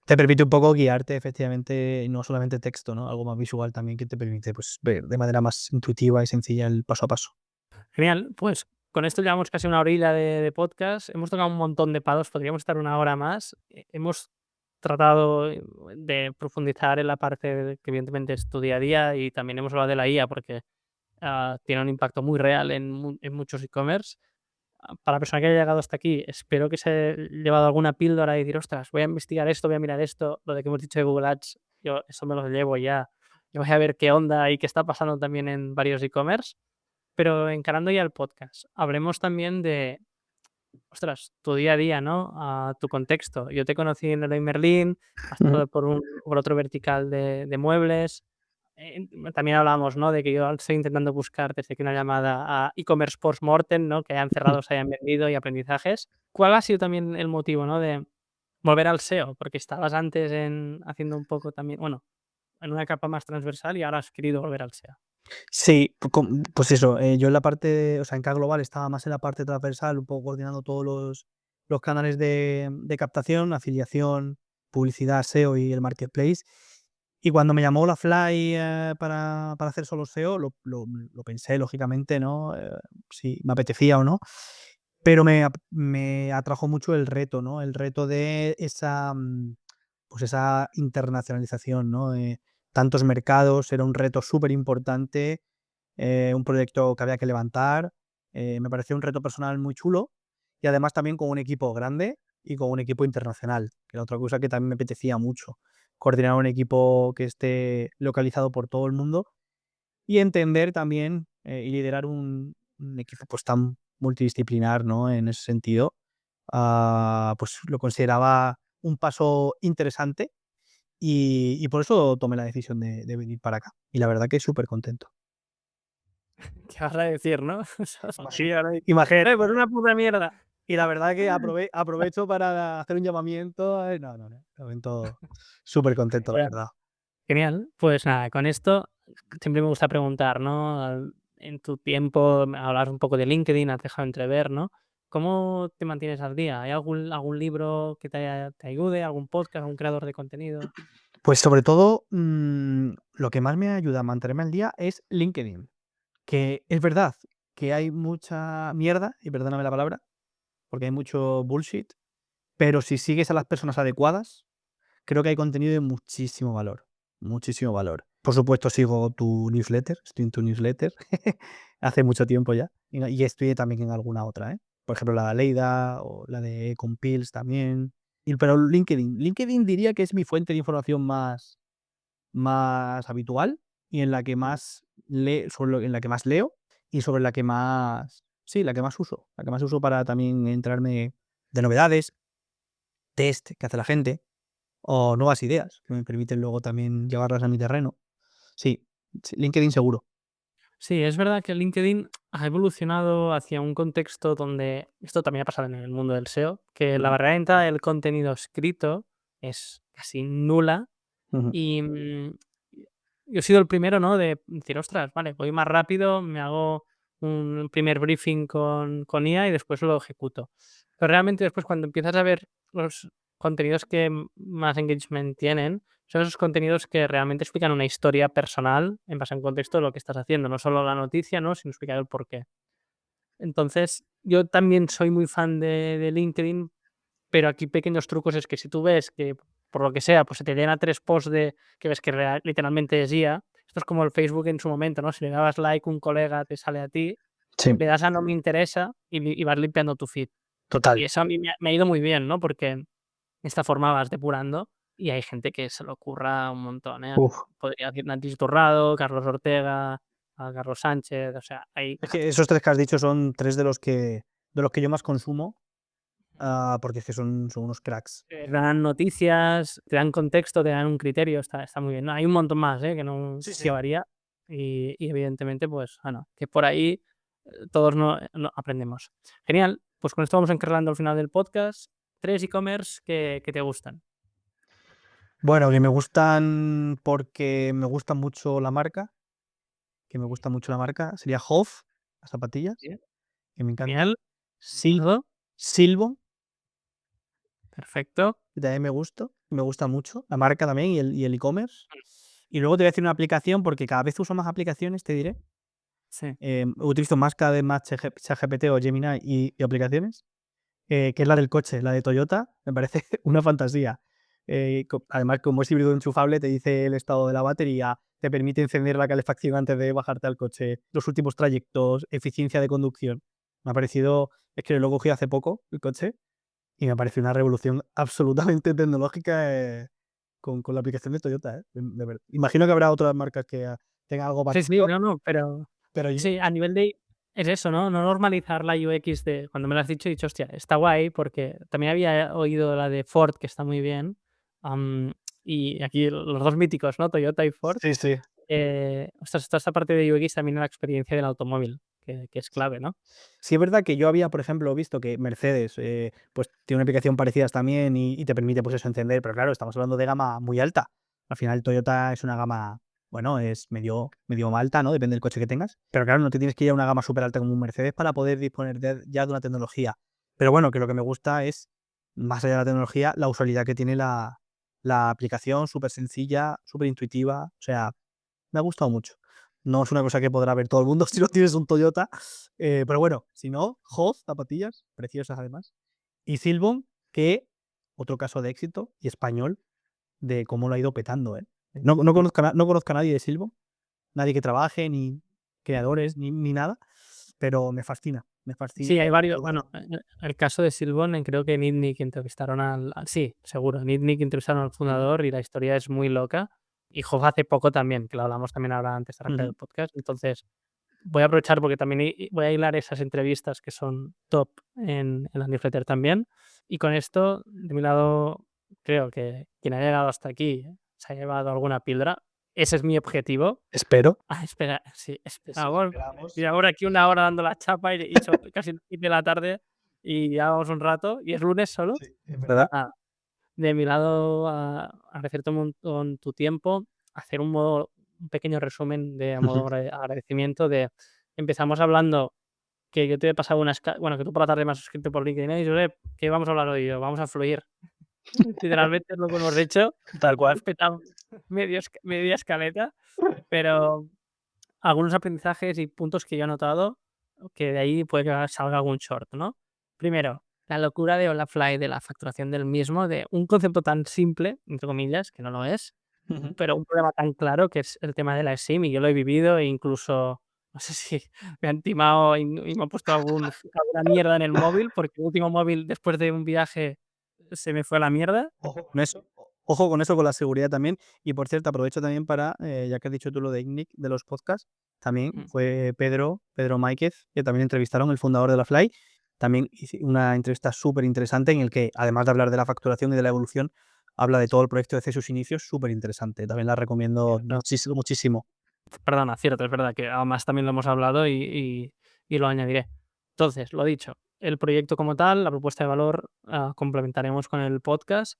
Te permite un poco guiarte, efectivamente, y no solamente texto, ¿no? Algo más visual también que te permite, pues, ver de manera más intuitiva y sencilla el paso a paso. Genial, pues con esto llevamos casi una horita de podcast. Hemos tocado un montón de palos, podríamos estar una hora más. Hemos tratado de profundizar en la parte que evidentemente es tu día a día y también hemos hablado de la IA porque tiene un impacto muy real en muchos e-commerce. Para la persona que haya llegado hasta aquí, espero que se haya llevado alguna píldora y decir, ostras, voy a investigar esto, voy a mirar esto, lo de que hemos dicho de Google Ads, yo eso me lo llevo ya. Yo voy a ver qué onda y qué está pasando también en varios e-commerce. Pero encarando ya el podcast, hablemos también de, ostras, tu día a día, ¿no? Tu contexto. Yo te conocí en Leroy Merlin, has Ujú. pasado por otro vertical de muebles. También hablamos, ¿no? De que yo estoy intentando buscar desde aquí una llamada a e-commerce post-mortem, ¿no? Que hayan cerrado, se hayan vendido y aprendizajes. ¿Cuál ha sido también el motivo, ¿no? De volver al SEO? Porque estabas antes haciendo un poco también, bueno, en una capa más transversal y ahora has querido volver al SEO. Sí, pues eso, yo en la parte, o sea, en K Global estaba más en la parte transversal, un poco coordinando todos los canales de captación, afiliación, publicidad, SEO y el marketplace. Y cuando me llamó la Fly, para hacer solo SEO, lo pensé lógicamente, ¿no? Si me apetecía o no, pero me atrajo mucho el reto, ¿no? El reto de esa, pues esa internacionalización, ¿no? Tantos mercados, era un reto súper importante, un proyecto que había que levantar. Me pareció un reto personal muy chulo y además también con un equipo grande y con un equipo internacional, que era otra cosa que también me apetecía mucho. Coordinar un equipo que esté localizado por todo el mundo y entender también, y liderar un equipo pues tan multidisciplinar, ¿no? En ese sentido, pues lo consideraba un paso interesante y por eso tomé la decisión de venir para acá. Y la verdad que súper contento. ¿Qué vas a decir, no? Sí, ahora imagínate, Pues una puta mierda. y la verdad que aprovecho para hacer un llamamiento, no, no, no, de momento súper contento, la Genial. verdad. Genial. Pues nada, con esto siempre me gusta preguntar, ¿no? En tu tiempo hablas un poco de LinkedIn, has dejado entrever, ¿no? ¿Cómo te mantienes al día? ¿Hay algún libro que te ayude, algún podcast, algún creador de contenido? Pues sobre todo, lo que más me ayuda a mantenerme al día es LinkedIn, que es verdad que hay mucha mierda, y perdóname la palabra, porque hay mucho bullshit, pero si sigues a las personas adecuadas, creo que hay contenido de muchísimo valor, muchísimo valor. Por supuesto, sigo tu newsletter, estoy en tu newsletter hace mucho tiempo ya, y estoy también en alguna otra, ¿eh? Por ejemplo, la de Leida o la de Compils también. Pero LinkedIn diría que es mi fuente de información más habitual y en la que más en la que más leo y sobre la que más, sí, la que más uso para también enterarme de novedades, test que hace la gente o nuevas ideas que me permiten luego también llevarlas a mi terreno. Sí, sí, LinkedIn seguro. Sí, es verdad que LinkedIn ha evolucionado hacia un contexto donde esto también ha pasado en el mundo del SEO, que la Ujú, barrera de entrada del contenido escrito es casi nula ujú. y, yo he sido el primero, ¿no?, de decir: "Ostras, vale, voy más rápido, me hago un primer briefing con IA y después lo ejecuto". Pero realmente después cuando empiezas a ver los contenidos que más engagement tienen, son esos contenidos que realmente explican una historia personal en base a un contexto de lo que estás haciendo, no solo la noticia, ¿no?, sino explicar el porqué. Entonces, yo también soy muy fan de LinkedIn, pero aquí pequeños trucos es que si tú ves que, por lo que sea, pues se te llena 3 posts de que ves que literalmente es IA, esto es como el Facebook en su momento, ¿no? Si le dabas like, un colega te sale a ti, Sí, le das a no me interesa y vas limpiando tu feed. total. Y eso a mí me ha ido muy bien, ¿no? Porque de esta forma vas depurando y hay gente que se le ocurra un montón, ¿eh? Uf. Podría decir Nancy Turrado, Carlos Ortega, a Carlos Sánchez, o sea, hay Es que esos 3 que has dicho son 3 de los que yo más consumo, porque es que son unos cracks. te dan noticias, te dan contexto, te dan un criterio, está muy bien. No, hay un montón más, que no Sí, sí. llevaría y evidentemente, pues, bueno, que por ahí, todos no aprendemos. Genial, pues con esto vamos encarrilando al final del podcast. 3 e-commerce que te gustan. Bueno, que me gustan porque me gusta mucho la marca, sería Hof, las zapatillas, Bien. que me encantan. Genial. Sil Todo. Silvo, Perfecto. que también me gusta mucho, la marca también y el e-commerce. Y luego te voy a decir una aplicación, porque cada vez uso más aplicaciones, te diré. Sí. Utilizo cada vez más ChatGPT o Gemini y aplicaciones, que es la del coche, la de Toyota, me parece una fantasía. Además, como es híbrido enchufable, te dice el estado de la batería, te permite encender la calefacción antes de bajarte al coche, los últimos trayectos, eficiencia de conducción. Me ha parecido, es que lo cogí hace poco, el coche, y me parece una revolución absolutamente tecnológica, con la aplicación de Toyota, de verdad. Imagino que habrá otras marcas que tengan algo Sí, sí, parecido, no, no, pero pero sí, a nivel de es eso, ¿no? No normalizar la UX de cuando me lo has dicho, he dicho: "Hostia, está guay", porque también había oído la de Ford, que está muy bien, am, y aquí los 2 míticos, ¿no? Toyota y Ford. sí, sí. Ostras, toda esta parte de UX también en la experiencia del automóvil, que es clave, ¿no? Sí es verdad que yo había, por ejemplo, visto que Mercedes, pues tiene una aplicación parecida también y te permite, pues eso, encender, pero claro, estamos hablando de gama muy alta. Al final Toyota es una gama, bueno, es medio alta, ¿no? Depende del coche que tengas. Pero claro, no te tienes que ir a una gama súper alta como un Mercedes para poder disponer ya de una tecnología. Pero bueno, que lo que me gusta es, más allá de la tecnología, la usabilidad que tiene la aplicación, súper sencilla, súper intuitiva. O sea, me ha gustado mucho. No es una cosa que podrá ver todo el mundo si no tienes un Toyota, pero bueno, si no, Hoz, zapatillas, preciosas además. Y Silbon, que otro caso de éxito y español de cómo lo ha ido petando, ¿eh? No conozco a nadie de Silbon, nadie que trabaje, ni creadores, ni nada, pero me fascina Sí, hay varios. todo. Bueno, el caso de Silvonen, creo que Nitnick entrevistaron sí, seguro, Nitnick entrevistaron al Ujú, fundador y la historia es muy loca. Y Hof hace poco también, que lo hablamos también ahora antes de arrancar ujú, el podcast. Entonces, voy a aprovechar porque también voy a hilar esas entrevistas que son top en la newsletter también. Y con esto, de mi lado, creo que quien haya llegado hasta aquí se ha llevado alguna píldora. Ese es mi objetivo. espero. Ah, espera, sí, espera, Eso ahora y esperamos. ahora aquí una hora dando la chapa y son casi las 7 de la tarde y ya vamos un rato, ¿y es lunes solo? Sí, es verdad. Ah, de mi lado, agradecerte un montón tu tiempo, hacer un pequeño resumen de a Ujú, modo agradecimiento de empezamos hablando que yo te he pasado bueno, que tú por la tarde me has escrito por LinkedIn: "Hey, Josep, ¿qué vamos a hablar hoy?". Y yo: "Vamos a fluir". Literalmente es lo que hemos hecho. tal Hemos cual. petado media escaleta, pero algunos aprendizajes y puntos que yo he notado, que de ahí puede que salga algún short, ¿no? Primero, la locura de Olafly, de la facturación del mismo, de un concepto tan simple, entre comillas, que no lo es, Ujú. pero un problema tan claro que es el tema de la SIM, y yo lo he vivido e incluso, no sé si me han timado y me han puesto alguna mierda en el móvil, porque el último móvil después de un viaje se me fue a la mierda. Ojo con eso. Ojo con eso, con la seguridad también. Y por cierto, aprovecho también para, ya que has dicho tú lo de IGNIC, de los podcasts, también Mm, fue Pedro Máiquez, que también entrevistaron, el fundador de la Fly. También hice una entrevista súper interesante en el que, además de hablar de la facturación y de la evolución, habla de todo el proyecto desde sus inicios, súper interesante. También la recomiendo cierto. muchísimo, muchísimo. Perdona, cierto, es verdad que además también lo hemos hablado y lo añadiré. Entonces, lo dicho, el proyecto como tal, la propuesta de valor, complementaremos con el podcast.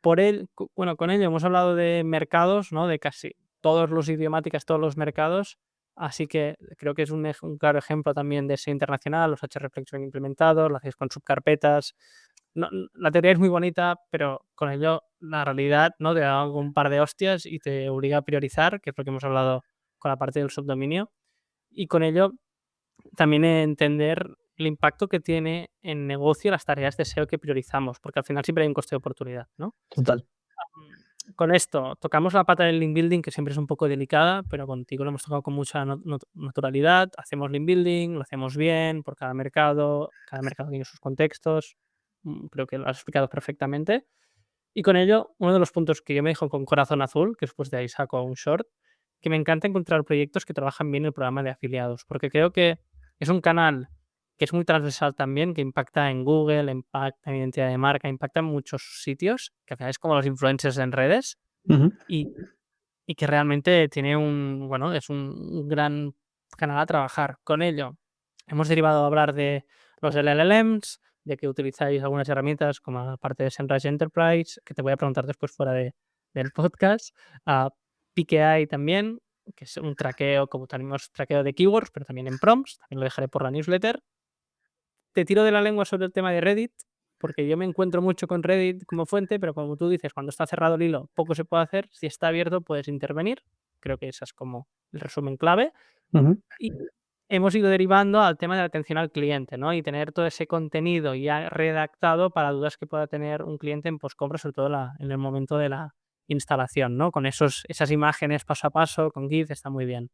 Con ello hemos hablado de mercados, ¿no? De casi todos los idiomáticas, todos los mercados, así que creo que es un claro ejemplo también de SEO internacional, los hreflex bien implementados, lo hacéis con subcarpetas. No, la teoría es muy bonita, pero con ello la realidad, ¿no? Te da un par de hostias y te obliga a priorizar, que es lo que hemos hablado con la parte del subdominio, y con ello también entender el impacto que tiene en negocio las tareas de SEO que priorizamos, porque al final siempre hay un coste de oportunidad, ¿no? Total. Con esto tocamos la pata del link building, que siempre es un poco delicada, pero contigo lo hemos tocado con mucha naturalidad. Hacemos link building, lo hacemos bien por cada mercado tiene sus contextos. Creo que lo has explicado perfectamente. Y con ello, uno de los puntos que yo me dejo con corazón azul, que después de ahí saco un short, que me encanta encontrar proyectos que trabajan bien el programa de afiliados, porque creo que es un canal que es muy transversal también, que impacta en Google, impacta en identidad de marca, impacta en muchos sitios, que al final es como los influencers en redes, Ujú. y, y que realmente tiene bueno, es un gran canal a trabajar. Con ello, hemos derivado a hablar de los LLMs, de que utilizáis algunas herramientas como la parte de SEMrush Enterprise, que te voy a preguntar después fuera del podcast, a PKI también, que es un traqueo, como tenemos traqueo de keywords, pero también en prompts, también lo dejaré por la newsletter. Te tiro de la lengua sobre el tema de Reddit, porque yo me encuentro mucho con Reddit como fuente, pero como tú dices, cuando está cerrado el hilo, poco se puede hacer. Si está abierto, puedes intervenir. Creo que ese es como el resumen clave. Ujú. Y hemos ido derivando al tema de la atención al cliente, ¿no? Y tener todo ese contenido ya redactado para dudas que pueda tener un cliente en postcompra, sobre todo en el momento de la instalación, ¿no? Con esas imágenes paso a paso, con GIF, está muy bien.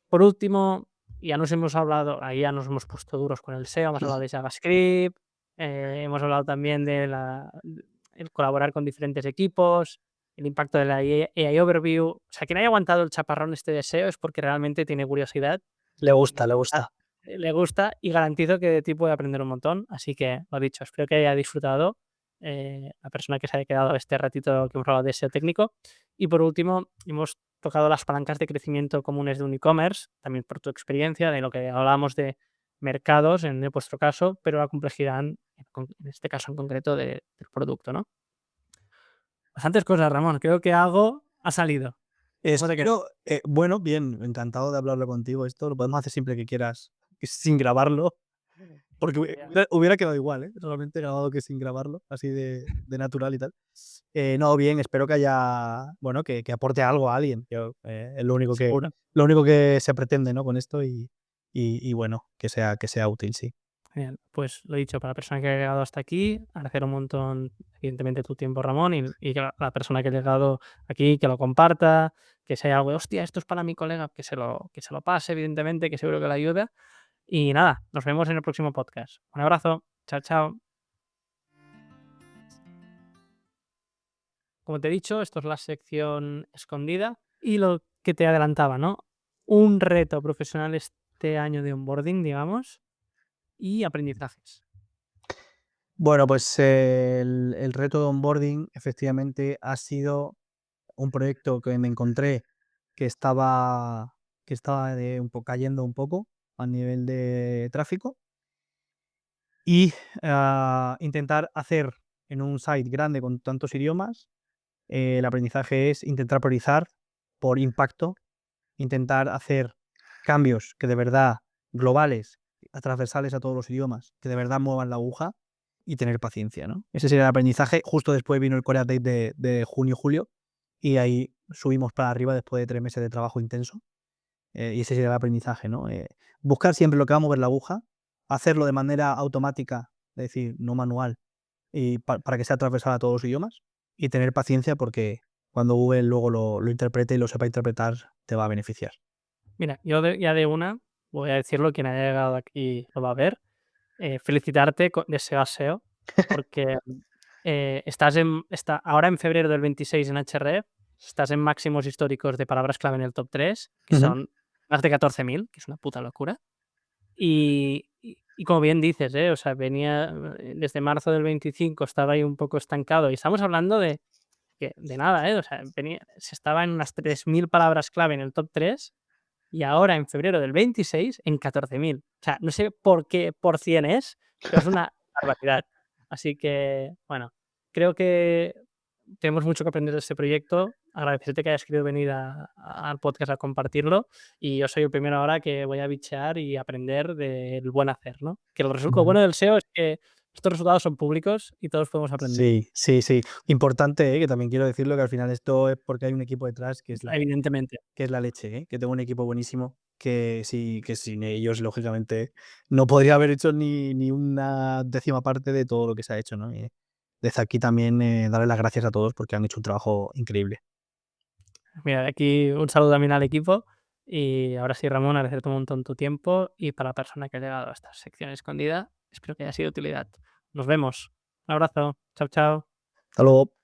Por último, ya nos hemos hablado, ahí ya nos hemos puesto duros con el SEO, hemos hablado de JavaScript, hemos hablado también de el colaborar con diferentes equipos, el impacto de la AI Overview. O sea, quien haya aguantado el chaparrón este de SEO es porque realmente tiene curiosidad, Le gusta, le ah, gusta. le gusta y garantizo que de ti puede aprender un montón. Así que, lo dicho, espero que haya disfrutado la persona que se haya quedado este ratito que hemos hablado de SEO técnico. Y por último, hemos tocado las palancas de crecimiento comunes de un e-commerce, también por tu experiencia, de lo que hablábamos de mercados en vuestro caso, pero la complejidad, en este caso en concreto, del producto, ¿no? Bastantes cosas, Ramón. Creo que algo ha salido. ¿Cómo te quedas? Espero, bueno, bien, encantado de hablarlo contigo. Esto lo podemos hacer siempre que quieras, sin grabarlo, porque hubiera quedado igual, ¿eh? Solamente grabado que sin grabarlo, así de natural y tal. No, bien, espero que haya, bueno, que aporte algo a alguien. Es Seguro. lo único que se pretende, ¿no? Con esto y bueno, que sea útil, sí. Genial. Pues lo dicho, para la persona que ha llegado hasta aquí, agradecer un montón, evidentemente, tu tiempo, Ramón, y que la persona que ha llegado aquí, que lo comparta, que si hay algo de, hostia, esto es para mi colega, que se lo pase, evidentemente, que seguro que le ayuda. Y nada, nos vemos en el próximo podcast. Un abrazo. Chao, chao. Como te he dicho, esto es la sección escondida y lo que te adelantaba, ¿no? Un reto profesional este año de onboarding, digamos, y aprendizajes. Bueno, pues el reto de onboarding efectivamente ha sido un proyecto que me encontré que estaba, un poco cayendo un poco a nivel de tráfico y intentar hacer en un site grande con tantos idiomas, el aprendizaje es intentar priorizar por impacto, intentar hacer cambios que de verdad globales, transversales a todos los idiomas, que de verdad muevan la aguja y tener paciencia, ¿no? Ese sería el aprendizaje. Justo después vino el Core Update de junio-julio y ahí subimos para arriba después de 3 meses de trabajo intenso. Y ese sería el aprendizaje, ¿no? Buscar siempre lo que va a mover la aguja, hacerlo de manera automática, es decir, no manual, y para que sea transversal a todos los idiomas, y tener paciencia porque cuando Google luego lo interprete y lo sepa interpretar, te va a beneficiar. Mira, ya de una, voy a decirlo, quien haya llegado aquí lo va a ver. Felicitarte, deseo a SEO, porque ahora en febrero del 26 en HRE, estás en máximos históricos de palabras clave en el top 3, que Ujú. son más de 14.000, que es una puta locura. Y como bien dices, o sea, venía desde marzo del 25, estaba ahí un poco estancado. Y estamos hablando de nada, o sea, se estaba en unas 3.000 palabras clave en el top 3 y ahora en febrero del 26 en 14.000. O sea, no sé por qué por 100 es, pero es una barbaridad. Así que, bueno, creo que tenemos mucho que aprender de este proyecto. Agradecerte que hayas querido venir al podcast a compartirlo. Y yo soy el primero ahora que voy a bichear y aprender del buen hacer, ¿no? Que lo Ujú. bueno del SEO es que estos resultados son públicos y todos podemos aprender, Sí, sí, sí. Importante, que también quiero decirlo, que al final esto es porque hay un equipo detrás evidentemente. que es la leche, que tengo un equipo buenísimo, que sin ellos, lógicamente, no podría haber hecho ni una décima parte de todo lo que se ha hecho, ¿no? Y desde aquí también, darle las gracias a todos porque han hecho un trabajo increíble. Mira, de aquí un saludo también al equipo. Y ahora sí, Ramón, agradecerte un montón tu tiempo. Y para la persona que ha llegado a esta sección escondida, espero que haya sido de utilidad. Nos vemos. Un abrazo. Chao, chao. Hasta luego.